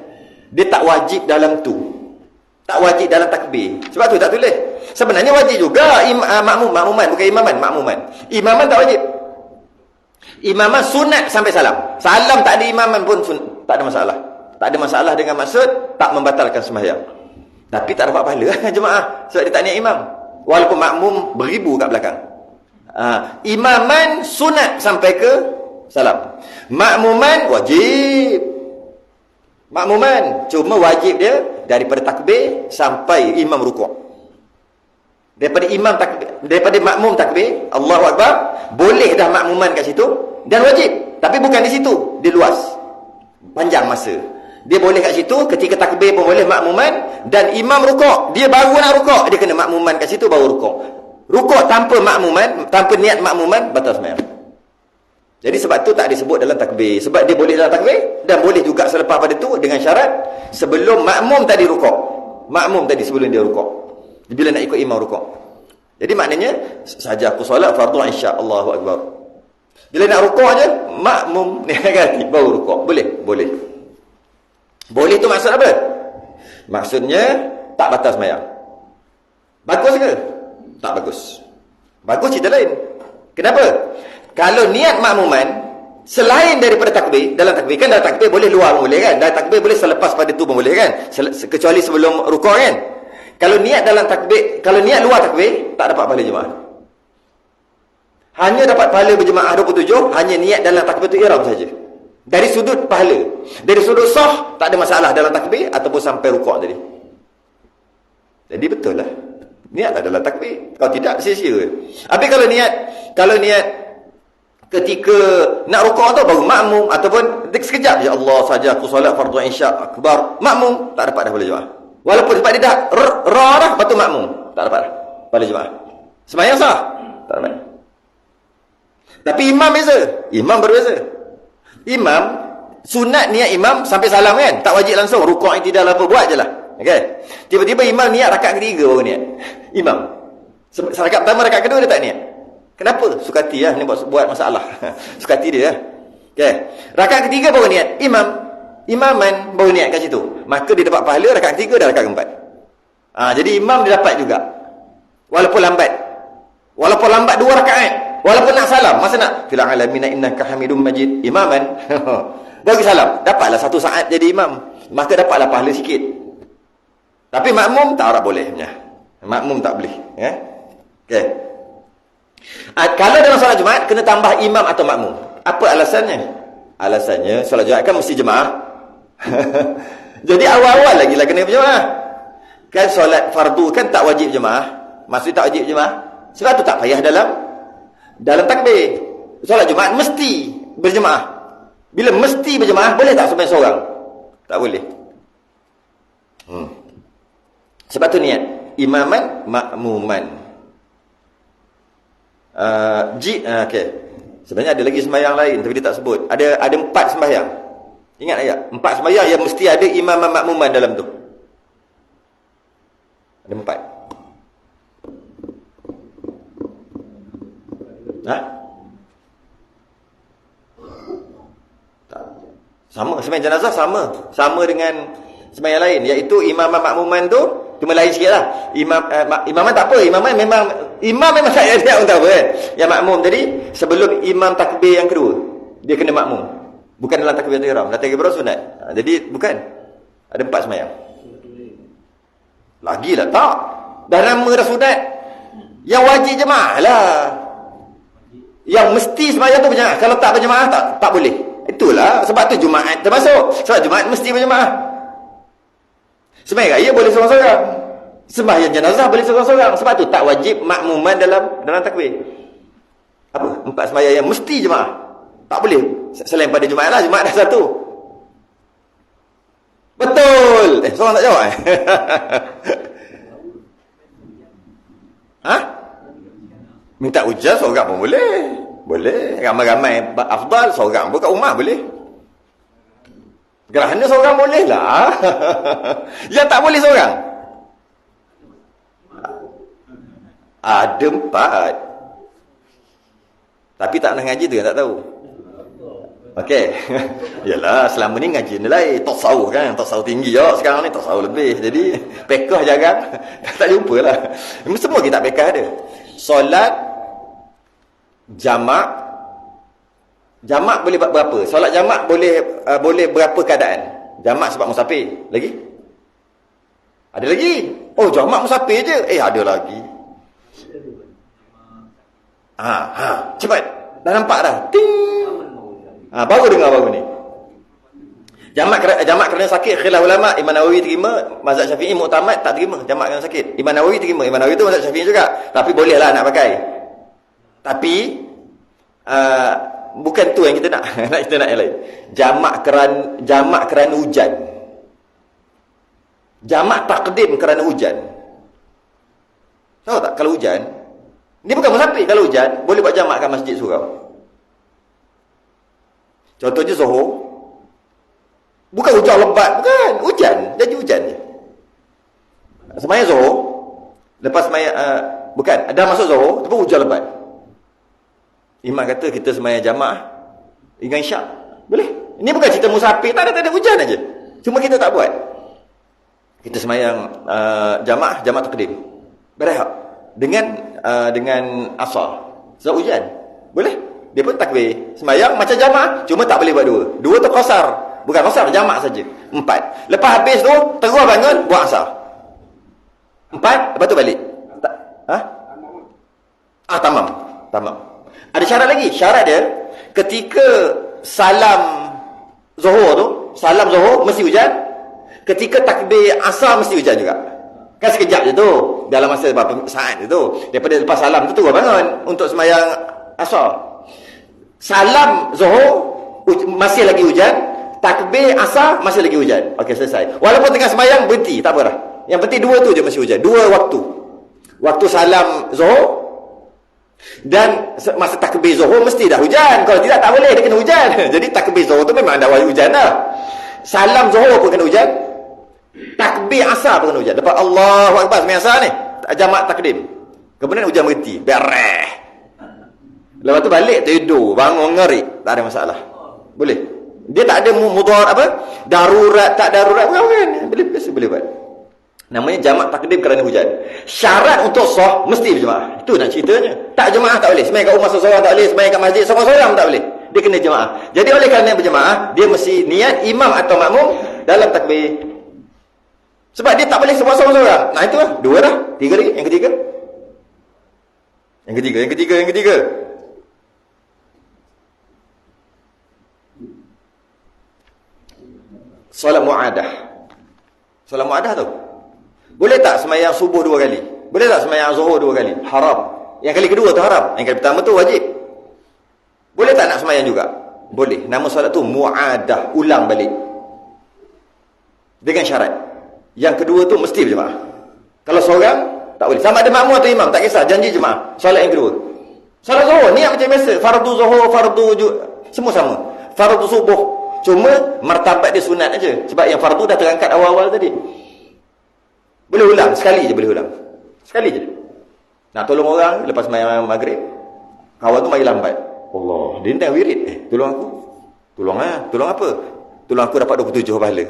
Dia tak wajib dalam tu. Tak wajib dalam takbir. Sebab tu tak tulis. Sebenarnya wajib juga makmuman, bukan imaman, makmuman. Imaman tak wajib. Imaman sunat sampai salam. Salam tak ada imaman pun tak ada masalah. Tak ada masalah dengan maksud tak membatalkan sembahyang. Tapi tak dapat pahala jemaah sebab dia tak niat imam. Walaupun makmum beribu kat belakang. Imaman sunat sampai ke salam. Makmuman wajib. Makmuman cuma wajib dia daripada takbir sampai imam rukuk. Daripada makmum takbir, Allahu Akbar, boleh dah makmuman kat situ dan wajib. Tapi bukan di situ, dia luas. Panjang masa. Dia boleh kat situ, ketika takbir pun boleh makmuman, dan imam rukuk, dia baru nak rukuk, dia kena makmuman kat situ baru rukuk. Rukuk tanpa makmuman, tanpa niat makmuman, batal sembahyang. Jadi sebab tu tak disebut dalam takbir. Sebab dia boleh dalam takbir, dan boleh juga selepas pada tu, dengan syarat sebelum makmum tadi rukuk. Makmum tadi sebelum dia rukuk, bila nak ikut imam rukuk. Jadi maknanya, saja aku solat fardu isya, Allahu Akbar, bila nak rukuk aja, makmum ni hati baru rukuk. Boleh? Boleh. Boleh tu maksud apa? Maksudnya tak batal sembahyang. Bagus ke? Tak bagus. Bagus cerita lain. Kenapa? Kalau niat makmuman selain daripada takbir, dalam takbir kan, dalam takbir boleh luar pun boleh kan, dalam takbir boleh selepas pada tu pun boleh kan, kecuali sebelum rukuk kan. Kalau niat dalam takbir, kalau niat luar takbir, tak dapat pahala jemaah. Hanya dapat pahala berjemaah 27, hanya niat dalam takbir tu ihram saja. Dari sudut pahala, dari sudut sah, tak ada masalah dalam takbir ataupun sampai rukuk tadi. Jadi betul lah, niatlah dalam takbir. Kalau tidak, sia-sia. Habis kalau niat ketika nak rukuk tu baru makmum, ataupun sekejap, ya Allah saja aku solat fardu isya akbar, makmum, tak dapat dah pahala jemaah. Walaupun sebab dia dah dah batu makmum, tak dapat dah pahala jemaah. Sembahyang sah, tak dapat. Tapi imam beza, imam berbeza. Imam, sunat niat imam sampai salam kan, tak wajib langsung rukuk i'tidal apa, buat je lah. Okay. Tiba-tiba imam niat rakaat ketiga baru niat. Imam rakaat pertama, rakaat kedua dia tak niat. Kenapa? Sukati lah, ni buat masalah. Sukati dia lah. Okay. Rakaat ketiga baru niat. Imaman baru niat kat situ, maka dia dapat pahala rakaat ketiga dan rakaat keempat. Jadi imam dia dapat juga, walaupun lambat 2 rakaat, walaupun nak salam, masa nak fil alamin innaka hamidum majid, imaman bagi salam, dapatlah 1 saat jadi imam, maka dapatlah pahala sikit. Tapi makmum tak boleh punya. Makmum tak boleh, ya. Okey. Kalau dalam solat Jumaat kena tambah imam atau makmum. Apa alasannya? Alasannya solat Jumaat kan mesti jemaah. Jadi awal-awal lagi lah kena berjemaah. Kan solat fardu kan tak wajib jemaah. Maksud tak wajib jemaah, sebab tu tak payah dalam takbir. Solat Jumaat mesti berjemaah. Bila mesti berjemaah, boleh tak sembahyang seorang? Tak boleh. Sebab tu niat imaman makmuman. Okey. Sebenarnya ada lagi sembahyang lain tapi dia tak sebut. Ada 4 sembahyang. Ingat ayat? 4 sembahyang yang mesti ada imam makmuman dalam tu. Ada 4. Tak. Sama sembahyang jenazah, sama dengan sembahyang lain, iaitu imam makmuman tu cuma lain sikitlah. Imaman tak apa, imaman memang tak ada orang tahu kan. Yang makmum tadi sebelum imam takbir yang kedua, dia kena makmum. Bukan dalam takbiratul ihram. Dalam takbiratul ihram sunat. Jadi bukan. Ada 4 sembahyang. Lagilah tak. Dah nama dah sunat. Yang wajib jemaah lah. Yang mesti sembahyang tu berjemaah. Kalau tak berjemaah tak boleh. Itulah sebab tu Jumaat termasuk. Sebab Jumaat mesti berjemaah. Sembahyang raya boleh seorang-seorang. Sembahyang jenazah boleh seorang-seorang. Sebab tu tak wajib makmuman dalam takbir. Apa? 4 sembahyang yang mesti jemaah. Tak boleh selain pada Jumaat lah. Jumaat dah satu. Betul. Seorang tak jawab minta ujian seorang pun boleh. Ramai-ramai afdal, seorang pun kat rumah boleh. Gerhana seorang boleh lah. Yang tak boleh seorang ada 4. Tapi tak nak ngaji tu yang tak tahu. Okey. Yalah, selama ni ngaji ni lain, tasawuf kan, tasawuf tinggi je. Sekarang ni tasawuf lebih. Jadi fiqh jarang tak jumpalah. Semua kita fiqh ada. Solat jamak boleh berapa? Solat jamak boleh berapa keadaan? Jamak sebab musafir. Lagi? Ada lagi? Oh, jamak musafir je. Ada lagi. Cepat. Dah nampak dah. Ting. Baru dengar baru ni. Jamak kerana sakit, khilaf ulama. Imam Nawawi terima, mazhab Syafi'i muktamad tak terima jamak kerana sakit. Imam Nawawi terima. Imam Nawawi tu mazhab Syafi'i juga. Tapi bolehlah nak pakai. Tapi bukan tu yang kita nak. Kita nak yang lain. Jamak kerana hujan. Jamak takdim kerana hujan. Tahu tak kalau hujan? Ini bukan musafir. Kalau hujan, boleh buat jamak kat masjid surau. Contohnya Zuhur. Bukan hujan lebat, bukan. Hujan. Jadi hujan je. Semaya Zuhur. Lepas semaya, bukan. Dah masuk Zuhur, tapi hujan lebat. Imam kata kita semaya jamak dengan isyak. Boleh. Ini bukan cerita musafir. Tak ada hujan aja. Cuma kita tak buat. Kita semayang jamak takdim. Berehat. Dengan asar. Sebab hujan. Boleh. Dia pun takbir. Semayang macam jamak. Cuma tak boleh buat dua. Dua tu qasar. Bukan qasar. Jamak saja. 4. Lepas habis tu. Terus bangun. Buat asar. 4. Lepas tu balik. Tamam. Ada syarat lagi. Syarat dia. Ketika salam Zuhur tu. Salam Zuhur. Mesti hujan. Ketika takbir asar. Mesti hujan juga. Kan sekejap je tu. Dalam masa berapa saat je tu. Daripada lepas salam tu terus bangun. Untuk semayang asar. Salam Zuhur masih lagi hujan. Takbir asar masih lagi hujan. Okey, selesai. Walaupun tengah semayang berhenti, tak apalah. Yang penting dua tu je masih hujan. Dua waktu. Waktu salam Zuhur dan masa takbir Zuhur mesti dah hujan. Kalau tidak tak boleh, dia kena hujan. Jadi takbir Zuhur tu memang dah wajib hujan dah. Salam Zuhur pun kena hujan. Takbir asar pun kena hujan. Lepas Allahu Akbar semayang asar ni, jamak takdim. Kemudian hujan berhenti. Bereh. Lepas tu balik tidur, bangun ngerik, tak ada masalah. Boleh. Dia tak ada mudarat apa? Darurat, tak darurat, bukan. Boleh buat. Namanya jamak takdim kerana hujan. Syarat untuk sah mesti berjemaah. Itu nak ceritanya. Tak jemaah tak boleh. Sembahyang kat rumah seorang tak boleh, sembahyang kat masjid seorang-seorang tak boleh. Dia kena jemaah. Jadi oleh kerana berjemaah, dia mesti niat imam atau makmum dalam takbir. Sebab dia tak boleh sebab seorang-seorang. Nah itu lah. 2 dah. 3 lagi. Yang ketiga. Solat mu'adah. Solat mu'adah tu. Boleh tak semayang subuh 2 kali? Boleh tak semayang zuhur 2 kali? Haram. Yang kali kedua tu haram. Yang kali pertama tu wajib. Boleh tak nak semayang juga? Boleh. Nama solat tu mu'adah. Ulang balik. Dengan syarat. Yang kedua tu mesti berjemaah. Kalau seorang, tak boleh. Sama ada makmum atau imam, tak kisah. Janji jemaah. Solat yang kedua. Solat zuhur, niat macam biasa. Fardu zuhur, semua sama. Fardu subuh. Cuma martabat dia sunat aja. Sebab yang fardu dah terangkat awal-awal tadi. Boleh ulang. Sekali je boleh ulang. Sekali je. Nak tolong orang lepas malam maghrib. Kawan tu mari lambat. Allah. Dia tak wirid. Tolong aku. Tolong apa? Tolong aku dapat 27 pahala.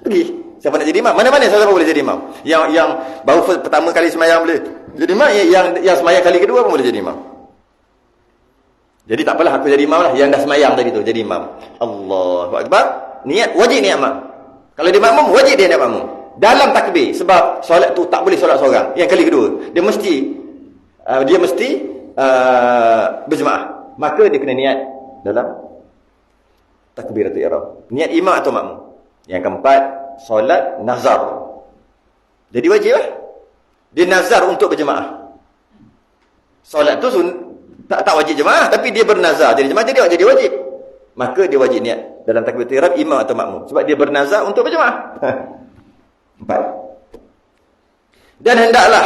Pergi. Siapa nak jadi imam? Mana-mana siapa boleh jadi imam. Yang baru pertama kali semayang boleh jadi imam. Yang semayang kali kedua pun boleh jadi imam. Jadi tak apalah aku jadi imam lah. Yang dah semayang tadi tu jadi imam. Allahu Akbar. Niat, wajib niat makmum. Kalau dia makmum, wajib dia niat makmum. Dalam takbir. Sebab solat tu tak boleh solat seorang. Yang kali kedua. Dia mesti berjemaah. Maka dia kena niat dalam takbiratul ihram. Niat imam atau makmum. Yang keempat, solat nazar. Jadi wajib lah. Dia nazar untuk berjemaah. Solat tu tak wajib jemaah, tapi dia bernazar jadi jemaah, jadi wajib. Maka dia wajib niat dalam takbiratul ihram imam atau makmum. Sebab dia bernazar untuk berjemaah. 4. Dan hendaklah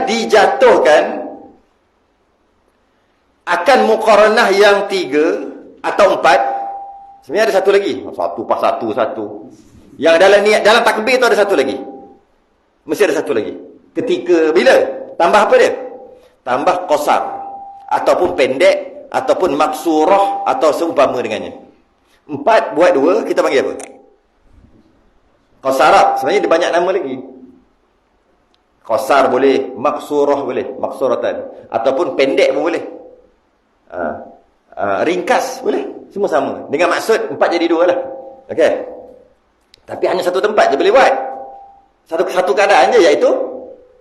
dijatuhkan akan muqaranah yang 3 atau 4. Sebenarnya ada satu lagi. Satu. Yang dalam takbir tu ada satu lagi. Mesti ada satu lagi. Ketika bila? Tambah apa dia? Tambah qasar ataupun pendek ataupun maksurah atau seumpama dengannya. 4 buat 2 kita panggil apa? Qasarat. Sebenarnya dia banyak nama lagi. Qasar boleh, maksurah boleh, maksuratan, ataupun pendek pun boleh. Ringkas boleh, semua sama. Dengan maksud 4 jadi 2 lah. Okey. Tapi hanya satu tempat je boleh buat. Satu keadaan je, iaitu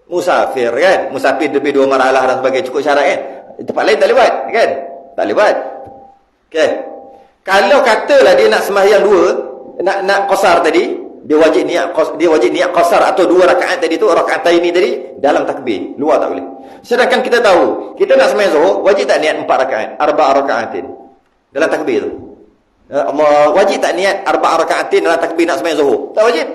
musafir kan. Musafir lebih 2 maralah dan sebagainya, cukup syarat kan. Tempat lain tak boleh buat kan. Tak boleh buat. Okey. Kalau katalah dia nak sembahyang 2, nak qasar tadi, dia wajib niat qasar atau 2 rakaat tadi tu, rakaataini tadi dalam takbir, luar tak boleh. Sedangkan kita tahu, kita nak sembahyang Zuhur, wajib tak niat 4 rakaat, 4 rakaatin dalam takbir tu? Allah, wajib tak niat 4 rakaatin dalam takbir nak sembahyang Zuhur? Tak wajib.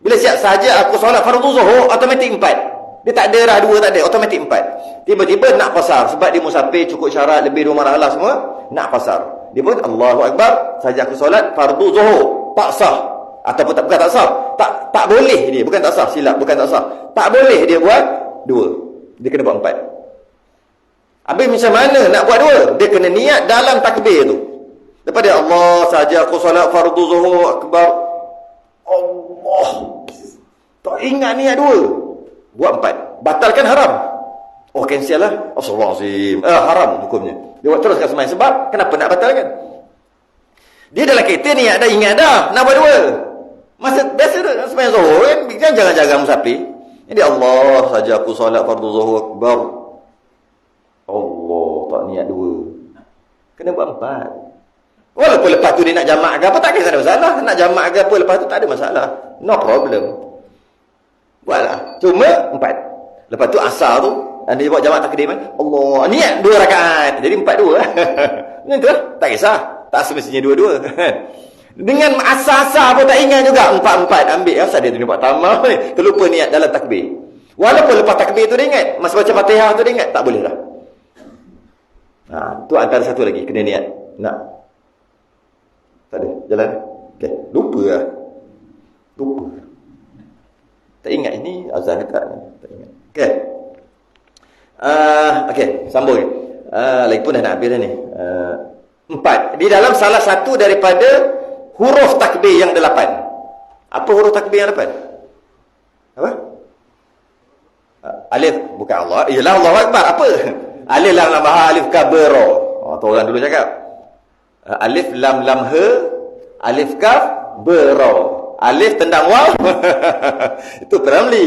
Bila siap saja aku solat fardu Zuhur, automatik 4. Dia tak ada dah 2, tak ada, automatik 4. Tiba-tiba nak qasar sebab dia musafir, cukup syarat, lebih 2 marhalah semua, nak qasar. Dia pun Allahu Akbar, saja aku solat fardu Zuhur, tak sah. Ataupun bukan tak sah, tak boleh dia, bukan tak sah, silap, bukan tak sah. Tak boleh dia buat 2. Dia kena buat 4. Habis macam mana nak buat 2? Dia kena niat dalam takbir tu. Lepas dia Allah saja aku solat fardu Zuhur akbar. Allah. Tak ingat niat 2. Buat 4. Batalkan haram. Oh, cancel lah. Astagfirullahalazim. Haram hukumnya. Dia buat teruskan sembahyang. Sebab kenapa nak batalkan? Dia dalam kereta niat dah, ingat dah nak buat 2. Masa biasa dah sembahyang Zuhur kan, jangan jaga musafir. Jadi Allah saja aku solat fardu Zuhur akbar. Allah, tak niat 2. Kena buat 4. Walaupun lepas tu dia nak jamak ke apa, tak ada masalah. Nak jamak ke apa lepas tu tak ada masalah. No problem. Buatlah. Cuma 4. Lepas tu asar tu, dia buat jamak takdim kan. Allah, niat 2 rakaat. Jadi 4-2. Macam tu lah. Tak kisah. Tak semestinya 2-2. Dengan asar-asar pun tak ingat juga 4-4 ambil. Asal dia tu buat tambah ni. Terlupa niat dalam takbir. Walaupun lepas takbir tu dia ingat, masa baca Fatihah tu dia ingat, tak boleh lah. Tu antara satu lagi kena niat. Nak. Tak ada jalan. Okey, lupa lah. Lupa. Tak ingat ini azan ke tak? Tak ingat. Okey. Okey, sambung. Lagipun dah nak habis dah ni. 4. Di dalam salah satu daripada huruf takbir yang 8. Apa huruf takbir yang 8? Apa? Alif, bukan Allah. Ialah Allahu Akbar. Apa? Alif lam lam ha, alif kaf ba ra. Tu orang dulu cakap. Alif lam lam ha, alif kaf ba ra. Alif tendang waw. Itu Ramli.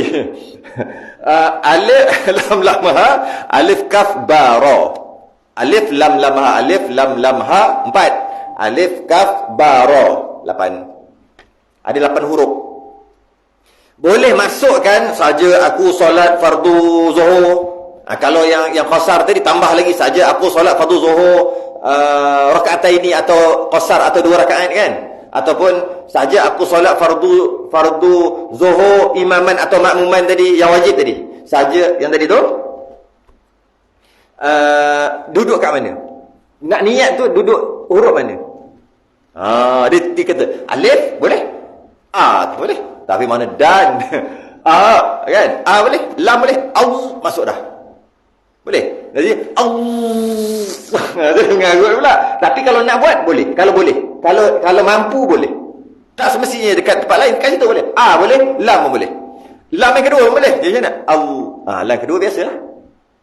Alif lam lam ha, alif kaf ba ra. Alif lam lam ha, alif lam lam ha 4. Alif kaf ba ra 8. Ada 8 huruf. Boleh masukkan saja aku solat fardu Zuhur. Kalau yang qasar tadi tambah lagi saja aku solat fardu Zuhur rakaataini atau qasar atau 2 rakaat kan. Ataupun saja aku solat fardu Zuhur imaman atau makmuman tadi yang wajib tadi. Saja yang tadi tu duduk kat mana? Nak niat tu duduk huruf mana? Dia kata alif boleh? Tak boleh. Tapi mana dan? Kan? Boleh. Lam boleh. Masuk dah. Boleh. Jadi dia mengarut pula. Tapi kalau nak buat boleh. Kalau boleh. Kalau mampu boleh. Tak semestinya dekat tempat lain. Kat situ boleh. Boleh. Lam pun boleh. Lam yang kedua pun boleh. Jadi macam mana? Lam kedua biasalah.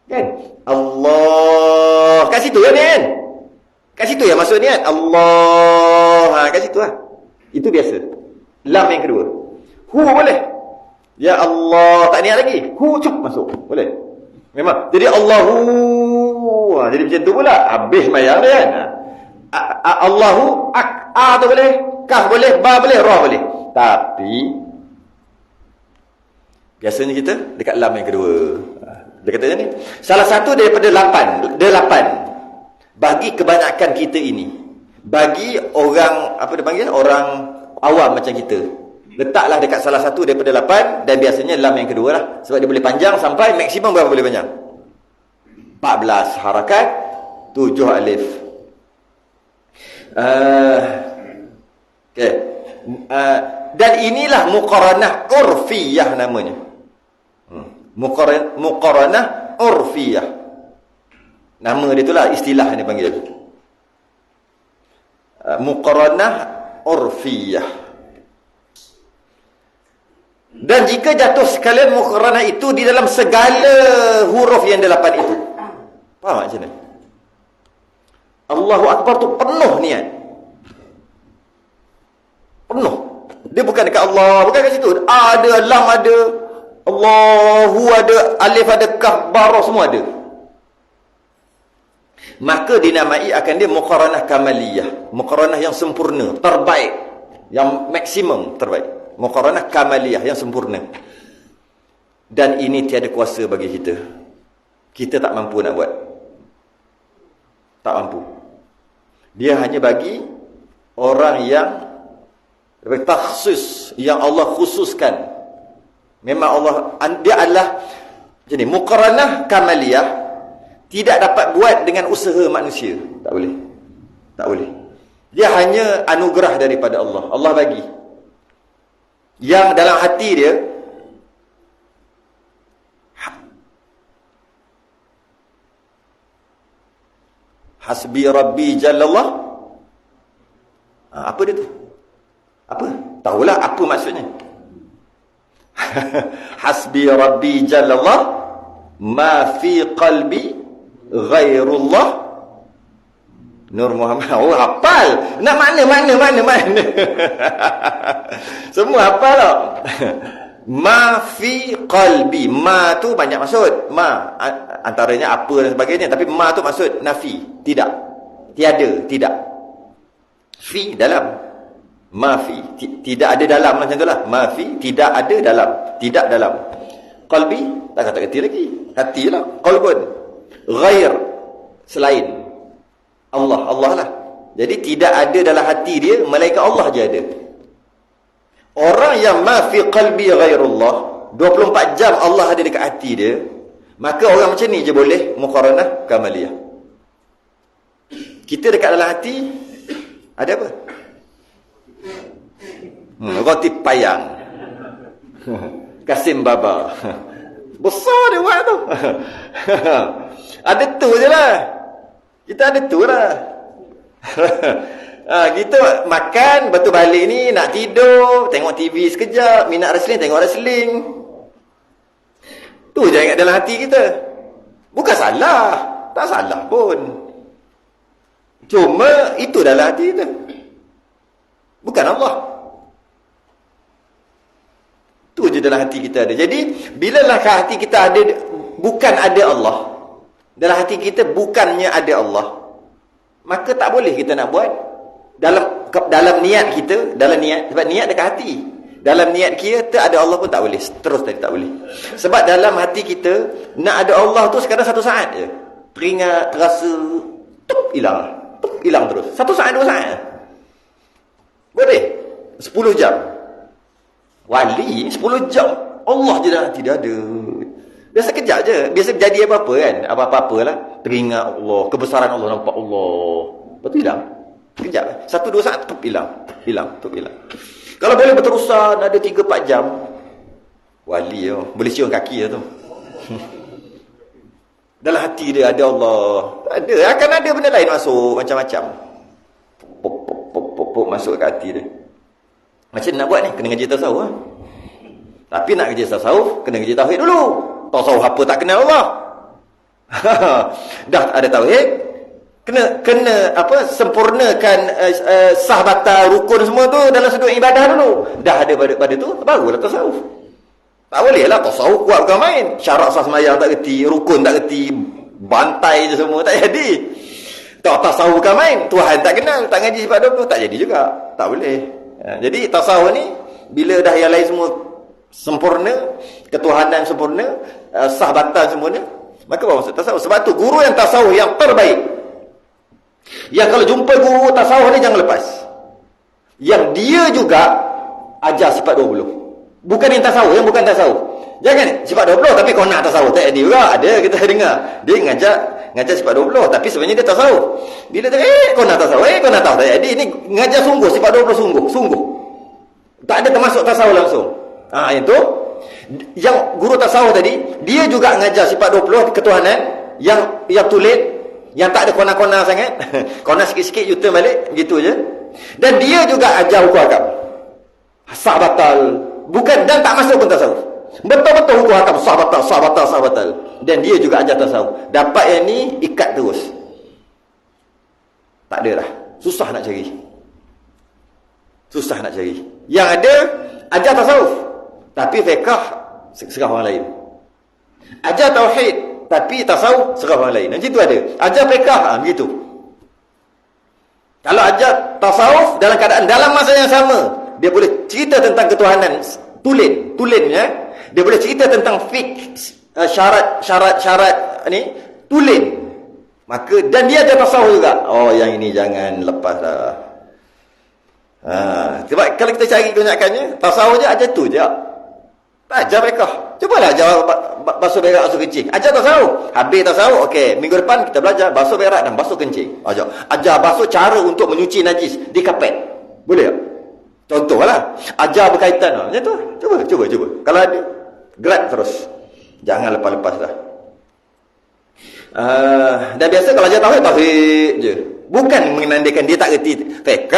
Kan? Allah. Kat situ kan kan? Kat situ ya maksud niat. Allah. Kat situ lah. Itu biasa. Lam yang kedua. Hu boleh. Ya Allah. Tak niat lagi. Hu cup masuk. Boleh. Memang. Jadi Allahu. Jadi macam tu pula. Habis mayang dia kan. Allahu. A tu boleh. Kaf boleh. Ba boleh. Ra boleh. Tapi biasanya kita dekat lam yang kedua. Dia kata ni. Salah satu daripada 8. Bagi kebanyakan kita ini. Bagi orang, apa dia panggil? Orang awam macam kita. Letaklah dekat salah satu daripada 8 dan biasanya lam yang kedua lah. Sebab dia boleh panjang sampai maksimum berapa boleh panjang? 14 harakat, 7 alif. Okay. Dan inilah muqaranah urfiyah namanya. Muqaranah urfiyah. Nama dia itulah istilah yang dipanggil. Muqaranah urfiyah. Dan jika jatuh sekalian muqaranah itu di dalam segala huruf yang 8 itu. Faham macam mana? Allahu Akbar tu penuh niat. Penuh. Dia bukan dekat Allah, bukan kat situ. Ada lam ada, Allahu ada, alif ada, kaf, ba, ra semua ada. Maka dinamai akan dia muqaranah kamaliyah. Muqaranah yang sempurna, terbaik, yang maksimum terbaik. Muqaranah kamaliyah yang sempurna. Dan ini tiada kuasa bagi kita. Kita tak mampu nak buat. Tak mampu. Dia hanya bagi orang yang takhsus, yang Allah khususkan. Memang Allah, dia adalah jadi muqaranah kamaliyah tidak dapat buat dengan usaha manusia. Tak boleh. Tak boleh. Dia hanya anugerah daripada Allah. Allah bagi. Yang dalam hati dia hasbi rabbi jallallah. Apa dia tu? Apa? Tahulah apa maksudnya. Hasbi rabbi jallallah ma fi qalbi ghairullah Nur Muhammad. Oh, hafal. Nak mana. Semua hafal tak? Ma fi qalbi. Ma tu banyak maksud. Ma antaranya apa dan sebagainya, tapi ma tu maksud nafi. Tidak. Tiada, tidak. Fi dalam. Ma fi tidak ada dalam macam itulah. Ma fi tidak ada dalam. Tidak dalam. Qalbi tak kata hati lagi. Hatilah. Qalbun. Ghair selain Allah lah. Jadi tidak ada dalam hati dia, malaikat Allah je ada. Orang yang ma fi qalbi ghairullah, 24 jam Allah ada dekat hati dia, maka orang macam ni je boleh muqaranah kamaliyah. Kita dekat dalam hati ada apa? Roti payang. Kasim Baba. Besar dia buat tu. Ada tu je lah. Kita ada tu lah. Kita makan, lepas tu balik ni nak tidur, tengok TV sekejap, minat wrestling, tengok wrestling. Tu je ingat dalam hati kita. Bukan salah. Tak salah pun. Cuma itu dalam hati kita. Bukan Allah. Tu je dalam hati kita ada. Jadi, bilalah hati kita ada, bukan ada Allah. Dalam hati kita bukannya ada Allah, maka tak boleh kita nak buat. Dalam niat kita, dalam niat, sebab niat dekat hati. Dalam niat kita ada Allah pun tak boleh. Terus tadi tak boleh. Sebab dalam hati kita nak ada Allah tu sekarang satu saat je. Teringat, terasa, hilang. Hilang terus. Satu saat, 2 saat. Boleh. 10 jam. Wali 10 jam. Allah je dalam hati dia ada. Biasa kejap je. Biasa jadi apa-apa kan. Apa-apa lah. Teringat Allah. Kebesaran Allah. Nampak Allah. Lepas tu hilang. Kejap. 1-2 saat tutup hilang. Hilang. Kalau boleh berterusan ada 3-4 jam. Wali tu. Boleh cium kaki tu. Dalam hati dia ada Allah. Ada. Akan ada benda lain masuk. Macam-macam. Pop masuk ke hati dia. Macam nak buat ni? Kena ngaji tasawuf lah. Tapi nak ngaji tasawuf, kena ngaji tauhid dulu. Tasawuf apa tak kenal Allah. Dah ada tauhid, kena apa sempurnakan sah batal rukun semua tu dalam sudut ibadah dulu. Dah ada pada tu barulah tasawuf. Tak boleh lah tasawuf kuat bukan main. Syarat sah sembahyang tak reti, rukun tak reti, bantai je semua tak jadi. Tasawuf bukan main. Tuhan tak kenal, tak ngaji sifat 20 tak jadi juga. Tak boleh. Jadi tasawuf ni bila dah yang lain semua sempurna, ketuhanan sempurna, sah batal sempurna, maka baru masuk tasawuf. Sebab tu guru yang tasawuf yang terbaik, yang kalau jumpa guru tasawuf ni jangan lepas, yang dia juga ajar sifat 20. Bukan yang tasawuf, yang bukan tasawuf. Jangan sifat 20 tapi kau nak tasawuf. Tak ada juga. Ada kita dengar dia ngajar sifat 20 tapi sebenarnya dia tasawuf. Bila dia kau nak tasawuf, kau nak tahu tak jadi. Ini ngajar sungguh sifat 20 sungguh. Tak ada termasuk tasawuf langsung. Itu yang guru tasawuf tadi, dia juga ngajar sifat 20 ketuhanan yang tulis, yang tak ada kona-kona sangat. Kona sikit-sikit you turn balik, gitu je. Dan dia juga ajar hukum hakam. Sah batal, bukan, dan tak masuk pun tasawuf. Betul-betul hukum hakam sah batal. Dan dia juga ajar tasawuf. Dapat yang ni ikat terus. Tak ada lah. Susah nak cari. Yang ada ajar tasawuf tapi fiqh serah orang lain. Ajar tauhid tapi tasawuf serah orang lain. Macam tu ada. Ajar fiqh begitu. Kalau ajar tasawuf dalam keadaan dalam masa yang sama dia boleh cerita tentang ketuhanan tulen ya. Dia boleh cerita tentang fiqh, syarat ni tulen. Maka dan dia ada tasawuf juga. Oh, yang ini jangan lepas dah. Sebab kalau kita cari kebanyakannya tasawuf je ajar tu je. Tak ajar mereka. Cubalah ajar basuh berak, basuh kencing. Ajar tasawuf. Habis tasawuf, okey. Minggu depan kita belajar basuh berak dan basuh kencing. Ajar basuh cara untuk menyuci najis di kapet. Boleh tak? Contohlah. Ajar berkaitan. Macam tu. Cuba. Kalau ada, gerak terus. Jangan lepas-lepas dah. Dan biasa kalau ajar tauhid je. Bukan menandakan dia tak reti fiqh.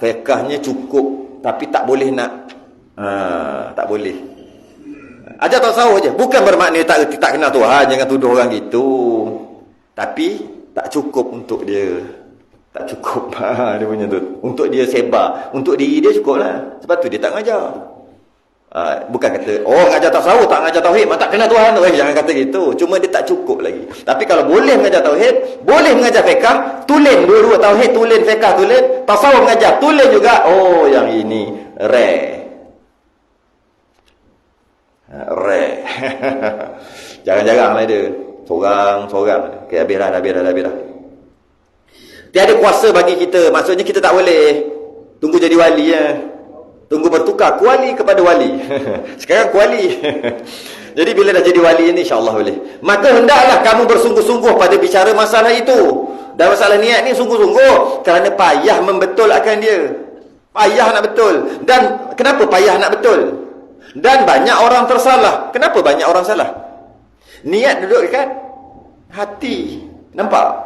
Fiqhnya cukup. Tapi tak boleh nak. Tak boleh. Ajar tasawuf je. Bukan bermakna tak kenal Tuhan. Jangan tuduh orang gitu. Tapi tak cukup untuk dia. Tak cukup. Dia punya tu. Untuk dia sebar. Untuk diri dia cukup lah. Sebab tu dia tak mengajar. Bukan kata, ngajar tasawuf tak mengajar tauhid, tak kenal Tuhan tu. Jangan kata gitu. Cuma dia tak cukup lagi. Tapi kalau boleh mengajar tauhid, boleh mengajar fiqh, tulen dua-dua tauhid, tulen fiqh, tulen tasawuf mengajar, tulen juga. Yang ini rare. Jarang-jarang lah dia. Sorang. Okay, habis dah. Tiada kuasa bagi kita. Maksudnya kita tak boleh tunggu jadi wali ya. Tunggu bertukar kuali kepada wali. Sekarang kuali. Jadi bila dah jadi wali ni insya-Allah boleh. Maka hendaklah kamu bersungguh-sungguh pada bicara masalah itu. Dan masalah niat ni sungguh-sungguh kerana payah membetulkan dia. Payah nak betul. Dan kenapa payah nak betul? Dan banyak orang tersalah. Kenapa banyak orang salah? Niat duduk dekat hati. Nampak?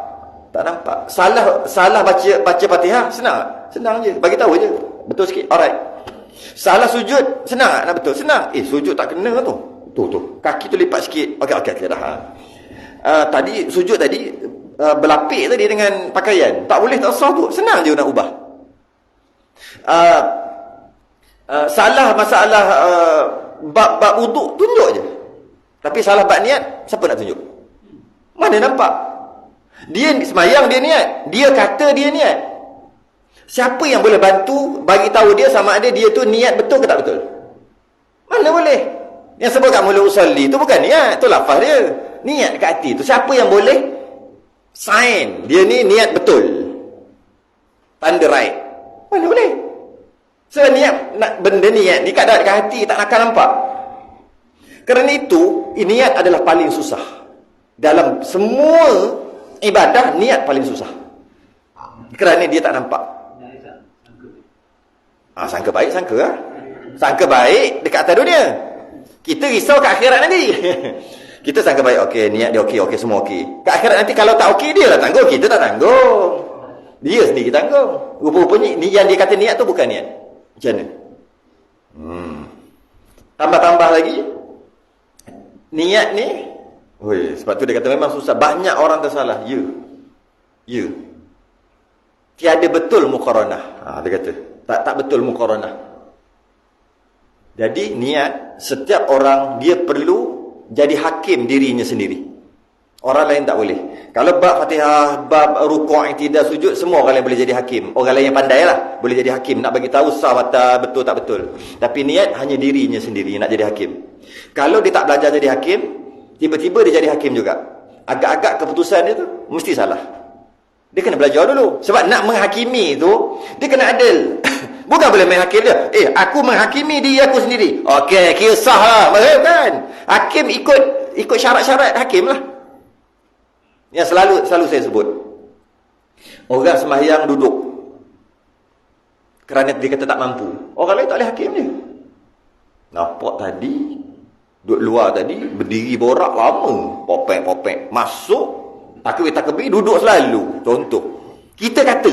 Tak nampak. Salah baca Fatihah senang je. Bagi tahu je. Betul sikit. Alright. Salah sujud senang nak betul? Senang. Sujud tak kena tu. Tu. Kaki tu lipat sikit. Okey dah. Tadi sujud tadi berlapik tadi dengan pakaian. Tak boleh tak sah tu. Senang je nak ubah. Salah masalah bab wuduk tunjuk je. Tapi salah bab niat siapa nak tunjuk? Mana nampak? Dia semayang dia niat. Dia kata dia niat. Siapa yang boleh bantu bagi tahu dia sama ada dia tu niat betul ke tak betul? Mana boleh? Yang sebut kat mulut usalli tu bukan niat, tu lafaz dia. Niat kat hati tu siapa yang boleh sign dia ni niat betul? Tanda right. Mana boleh? So niat nak benda niat ni kat hati tak akan nampak. Kerana itu niat adalah paling susah. Dalam semua ibadah niat paling susah. Kerana dia tak nampak. Sangka baik, sangka lah. Sangka baik dekat atas dunia. Kita risau kat akhirat nanti. Kita sangka baik, okey, niat dia okey, semua okey. Kat akhirat nanti kalau tak okey, dia lah tanggung. Kita tak tanggung. Dia sendiri tanggung. Rupa-rupanya ni yang dia kata niat tu bukan niat. Macam mana? Tambah-tambah lagi. Niat ni, sebab tu dia kata memang susah. Banyak orang tersalah. Ya. Tiada betul muqaranah. Dia kata. Tak betul muqaranah. Jadi niat setiap orang dia perlu jadi hakim dirinya sendiri. Orang lain tak boleh. Kalau bab Fatihah, bab rukuk, i'tidal, sujud, semua orang lain boleh jadi hakim. Orang lain yang pandai lah boleh jadi hakim. Nak bagi tahu sah betul tak betul. Tapi niat hanya dirinya sendiri nak jadi hakim. Kalau dia tak belajar jadi hakim, tiba-tiba dia jadi hakim juga. Agak-agak keputusan dia tu mesti salah. Dia kena belajar dulu. Sebab nak menghakimi tu, dia kena adil. Bukan boleh main hakim dia. Aku menghakimi diri aku sendiri. Okey, kira sah lah. Betul kan? Hakim ikut syarat-syarat hakim lah. Yang selalu saya sebut. Orang sembahyang duduk. Kerana dia kata tak mampu. Orang lain tak boleh hakim dia. Nampak tadi, duduk luar tadi, berdiri borak lama. Popek. Masuk. Takbir, duduk selalu. Contoh. Kita kata,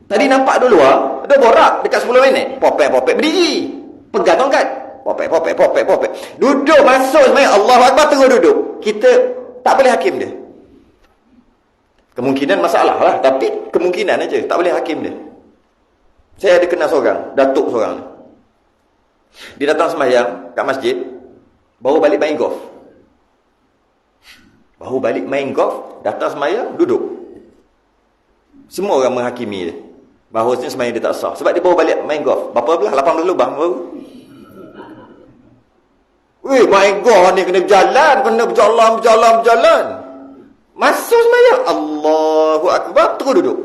tadi nampak dulu ada borak dekat 10 minit. Popek, berdiri. Pegang tongkat. Popek. Duduk, masuk semayang. Allahu Akbar, terus duduk. Kita tak boleh hakim dia. Kemungkinan masalah lah. Tapi kemungkinan aja. Tak boleh hakim dia. Saya ada kenal seorang. Datuk seorang. Dia datang semayang kat masjid. Baru balik main golf. Datang semayang, duduk. Semua orang menghakimi dia. bahawasanya sembahyang dia tak sah. Sebab dia bawa balik main golf. Berapa belah? 18 lubang baru. Weh, main golf ni kena berjalan. Kena berjalan. Masuk sembahyang. Allahu Akbar. Terus duduk.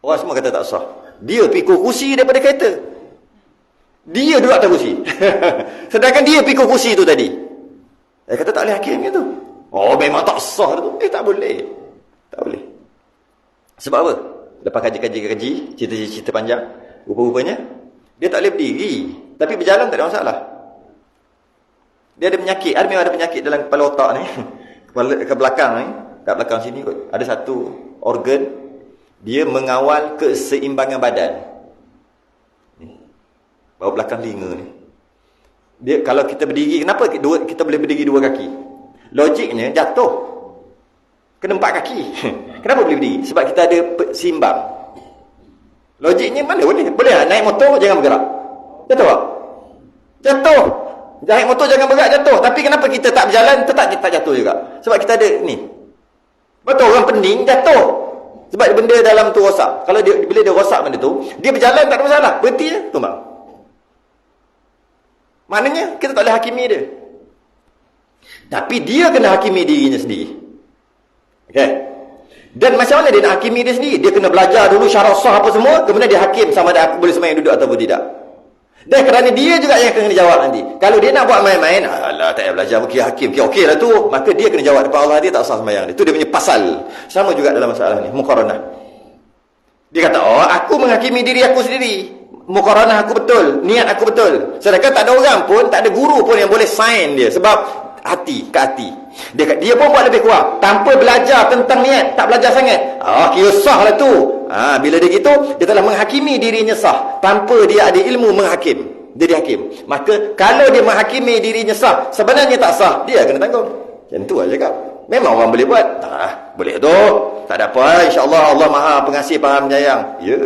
Orang semua kata tak sah. Dia pikul kursi daripada kereta. Dia duduk atas kursi. Sedangkan dia pikul kursi tu tadi. Dia kata tak boleh hakim gitu. Oh, memang tak sah tu. Tak boleh. Tak boleh. Sebab apa? Lepas kaji, cerita panjang, rupa-rupanya dia tak boleh berdiri. Tapi berjalan tak ada masalah. Dia ada penyakit. Memang ada penyakit dalam kepala otak ni. Kepala ke belakang ni. Kat belakang sini kot. Ada satu organ. Dia mengawal keseimbangan badan. Bawah belakang telinga ni. Dia kalau kita berdiri, kenapa kita boleh berdiri dua kaki? Logiknya jatuh. Kena 4 kaki. Kenapa boleh berdiri? Sebab kita ada seimbang. Logiknya mana boleh? Boleh tak? Naik motor jangan bergerak. Jatuh tak? Jatuh. Naik motor jangan bergerak, jatuh. Tapi kenapa kita tak berjalan tetap kita tak jatuh juga? Sebab kita ada ni. Betul, orang pening jatuh. Sebab benda dalam tu rosak. Kalau bila dia rosak benda tu, dia berjalan tak ada masalah. Berhenti je, tumbang. Maknanya kita tak boleh hakimi dia. Tapi dia kena hakimi dirinya sendiri. Okey. Dan macam mana dia nak hakimi dia sendiri? Dia kena belajar dulu syarat sah apa semua, kemudian dia hakim sama ada aku boleh sembahyang duduk ataupun tidak. Dan kerana dia juga yang kena jawab nanti. Kalau dia nak buat main-main, alah tak payah belajar bukit hakim. Okey lah tu. Maka dia kena jawab depan Allah, dia tak sah sembahyang dia. Itu dia punya pasal. Sama juga dalam masalah ni, muqaranah. Dia kata, "Oh, aku menghakimi diri aku sendiri. Muqaranah aku betul, niat aku betul." Sedangkan tak ada orang pun, tak ada guru pun yang boleh sign dia sebab hati ke hati. Dia pun buat lebih kurang tanpa belajar tentang niat, tak belajar sangat. Kira sah lah tu. Bila dia gitu, dia telah menghakimi dirinya sah tanpa dia ada ilmu menghakim. Jadi hakim. Maka kalau dia menghakimi dirinya sah, sebenarnya tak sah, dia kena tanggung. Macam tu lah cakap. Memang orang boleh buat. Boleh tu. Tak ada apa. InsyaAllah Allah Maha Pengasih, Maha Penyayang. Ya.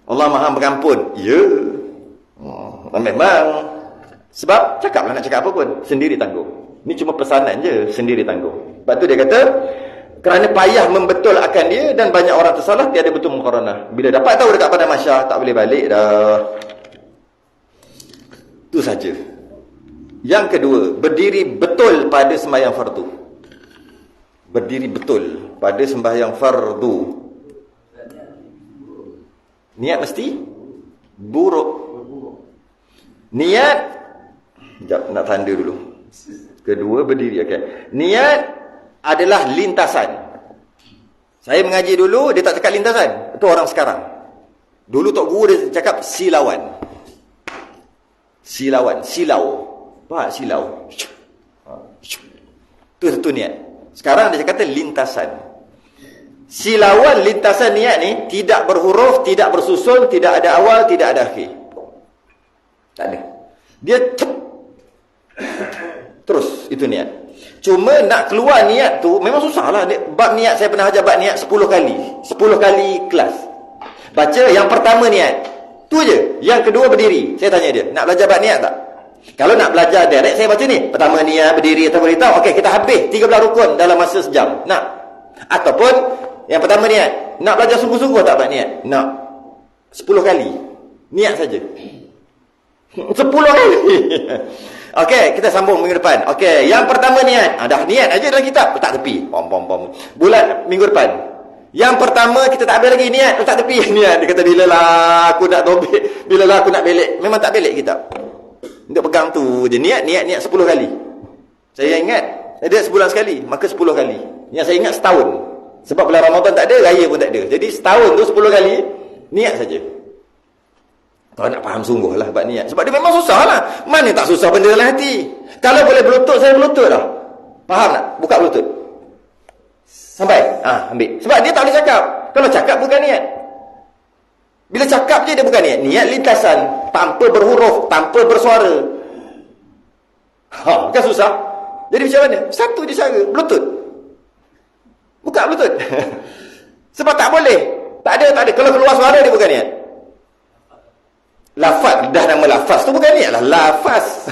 Allah Maha Pengampun. Ya. Memang. Sebab cakaplah nak cakap apa pun, sendiri tanggung. Ni cuma pesanan je, sendiri tanggung. Sebab tu dia kata, kerana payah membetulkan dia dan banyak orang tersalah, tiada betul muqaranah. Bila dapat tahu dekat padang mahsyar, tak boleh balik dah. Itu saja. Yang kedua, berdiri betul pada sembahyang fardu. Berdiri betul pada sembahyang fardu. Niat mesti buruk. Niat, sekejap nak tanda dulu. Kedua, berdiri. Okay. Niat adalah lintasan. Saya mengaji dulu, dia tak cakap lintasan. Itu orang sekarang. Dulu Tok Guru dia cakap silawan. Silau. Faham silau? Itu niat. Sekarang dia kata lintasan. Silauan lintasan niat ni tidak berhuruf, tidak bersusun, tidak ada awal, tidak ada akhir. Tak ada. Dia terus itu niat. Cuma nak keluar niat tu memang susah lah. Bab niat saya pernah ajar bab niat 10 kali. 10 kali kelas. Baca yang pertama niat. Tu je. Yang kedua berdiri. Saya tanya dia, nak belajar bab niat tak? Kalau nak belajar direct, saya baca ni. Pertama niat, berdiri atau beritahu. Okey, kita habis 13 rukun dalam masa sejam. Nak? Ataupun yang pertama niat. Nak belajar sungguh-sungguh tak bab niat? Nak. 10 kali. Niat saja. 10 kali. Okey, kita sambung minggu depan. Okey, yang pertama niat. Dah niat aja dalam kitab, letak tepi. Pom. Bulan minggu depan. Yang pertama kita tak habis lagi niat, letak tepi niat. Dia kata bilalah aku nak tobek, bilalah aku nak belik. Memang tak belik kitab. Untuk pegang tu je niat 10 kali. Saya ingat ada sebulan sekali, maka 10 kali. Yang saya ingat setahun. Sebab bulan Ramadan tak ada, raya pun tak ada. Jadi setahun tu 10 kali niat saja. Kalau nak faham sungguh lah bab niat. Sebab dia memang susah lah. Mana tak susah benda dalam hati. Kalau boleh berlutut, saya berlutut dah. Faham tak? Buka berlutut. Sampai? Ambil. Sebab dia tak boleh cakap. Kalau cakap bukan niat. Bila cakap je dia bukan niat. Niat lintasan. Tanpa berhuruf. Tanpa bersuara. Kan susah? Jadi macam mana? Satu je cara. Berlutut. Buka berlutut. Sebab tak boleh. Tak ada. Kalau keluar suara dia bukan niat. Lafaz, dah nama lafaz tu bukan niat lah. Lafaz.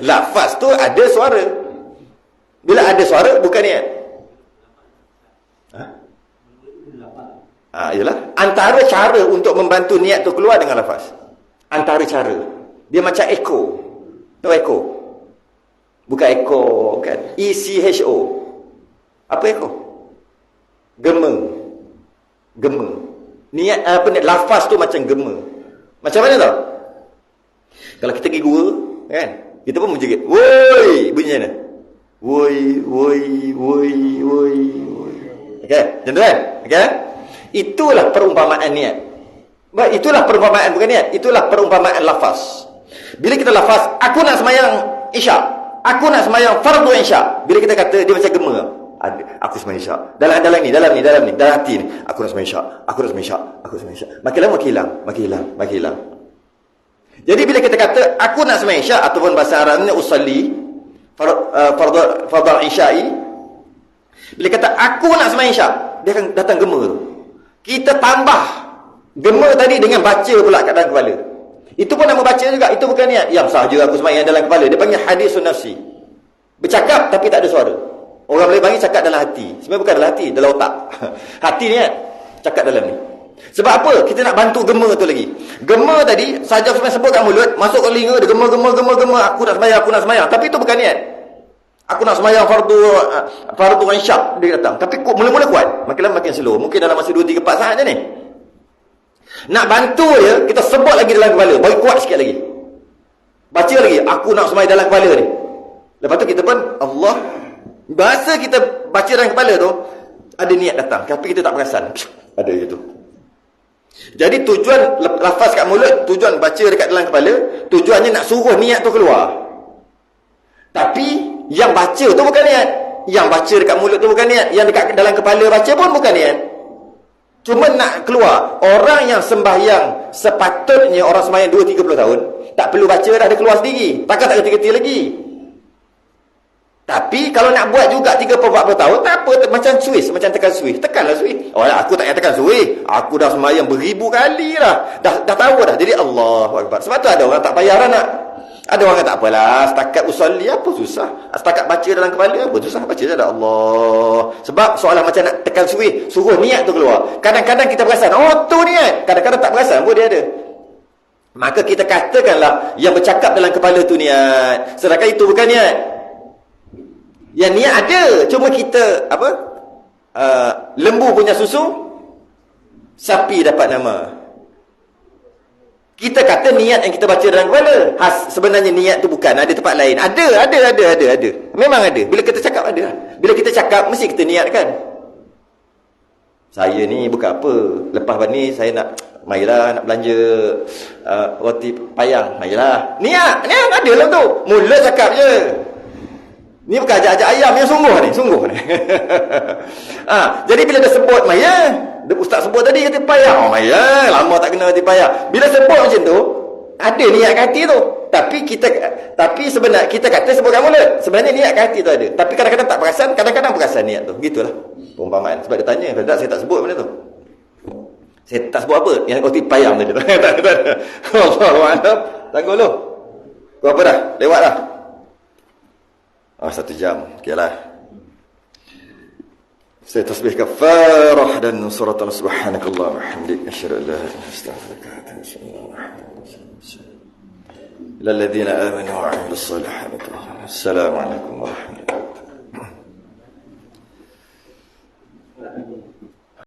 Lafaz tu ada suara. Bila ada suara, bukan niat. Ialah antara cara untuk membantu niat tu keluar dengan lafaz. Antara cara. Dia macam echo. Tahu echo? Bukan echo, bukan. ECHO. Apa echo? Gema. Gema. Niat apa ni? Lafaz tu macam gema. Macam mana tau? Kalau kita pergi gua, kan? Kita pun menjerit. Woi, bunyi mana? Woi, woi, woi, woi, woi. Okey, macam tu kan? Okey? Itulah perumpamaan niat. Itulah perumpamaan, bukan niat. Itulah perumpamaan lafaz. Bila kita lafaz, aku nak sembahyang Isyak. Aku nak sembahyang fardu Isyak. Bila kita kata, dia macam gema. Aku sembahyang Isyak. Dalam hati ni. Aku nak sembahyang Isyak. Aku nak sembahyang Isyak. Aku nak sembahyang Isyak. Makin lama makin hilang. Jadi bila kita kata, aku nak sembahyang Isyak, ataupun bahasa Arabnya usalli, fardu Isya'i. Bila kata, aku nak sembahyang Isyak, dia akan datang gema tu. Kita tambah gema tadi dengan baca pula kat dalam kepala. Itu pun nama baca juga. Itu bukan niat. Yang sahaja aku sembahyang dalam kepala. Dia panggil hadisun nafsi. Bercakap tapi tak ada suara. Orang boleh panggil cakap dalam hati. Sebenarnya bukan dalam hati, dalam otak. Hati ni kan, cakap dalam ni. Sebab apa? Kita nak bantu gema tu lagi. Gema tadi, sahaja aku sebut kat mulut, masuk ke telinga, dia gema. Aku nak sembahyang. Tapi itu bukan niat. Aku nak sembahyang fardu Isyak, dia datang. Tapi mula-mula kuat, makin lama makin slow. Mungkin dalam masa 2, 3, 4 saat je ni. Nak bantu dia, kita sebut lagi dalam kepala, bagi kuat sikit lagi. Baca lagi, aku nak sembahyang dalam kepala ni. Lepas tu kita pun Allah, bahasa kita baca dalam kepala tu, ada niat datang, tapi kita tak perasan. Ada je tu. Jadi tujuan lafaz kat mulut, tujuan baca dekat dalam kepala, tujuannya nak suruh niat tu keluar. Tapi yang baca tu bukan niat. Yang baca dekat mulut tu bukan niat. Yang dekat dalam kepala baca pun bukan niat. Cuma nak keluar. Orang yang sembahyang, sepatutnya orang sembahyang 2-30 tahun, tak perlu baca dah, dia keluar sendiri. Takkan tak kerti-kerti lagi. Tapi kalau nak buat juga 30-40 tahun, tak apa, macam Swiss, macam tekan Swiss. Tekanlah Swiss. Oh, aku tak payah tekan Swiss. Aku dah sembahyang beribu kali lah. Dah tahu dah. Jadi Allahu Akbar. Sebab tu ada orang tak payah lah nak. Ada orang kata, tak apalah, setakat usalli apa susah. Setakat baca dalam kepala apa susah. Baca je dah Allah. Sebab soalan macam nak tekan suruh niat tu keluar. Kadang-kadang kita perasan, oh tu niat. Kadang-kadang tak perasan pun dia ada. Maka kita katakanlah, yang bercakap dalam kepala tu niat. Sedangkan itu bukan niat. Yang niat ada. Cuma kita, lembu punya susu, sapi dapat nama. Kita kata niat yang kita baca dalam kepala. Sebenarnya niat tu bukan. Ada tempat lain. Ada. Memang ada. Bila kita cakap ada. Bila kita cakap, mesti kita niatkan. Saya ni bukan apa. Lepas ni saya nak, marilah nak belanja roti payang. Marilah. Niat ada dalam tu. Mula cakap je. Ni bukan ajak-ajak ayam yang sungguh ni. Jadi bila dia sebut maya, ustaz sebut tadi roti payang. Oh maya, lama tak kena roti payang. Bila sebut macam tu, ada niat kat hati tu. Tapi sebenarnya kita kata sebut kat mulut. Sebenarnya niat kat hati tu ada. Tapi kadang-kadang tak perasan, kadang-kadang perasan niat tu. Gitulah perumpamaan. Sebab dia tanya, tak, saya tak sebut benda tu. Saya tak sebut apa? Yang roti payang tadi tu. Tak. Allahuakbar. Tangguh lu. Kau apa dah? Lewat dah. 1 jam. Okeylah. Saya tasbih kafarah dan surat subhanakallah wa hamdika asyhadu an la ilaha illa anta astaghfiruka wa atubu ilaik. Lil ladzina amanu wa 'amilus salihati. Assalamu alaikum warahmatullahi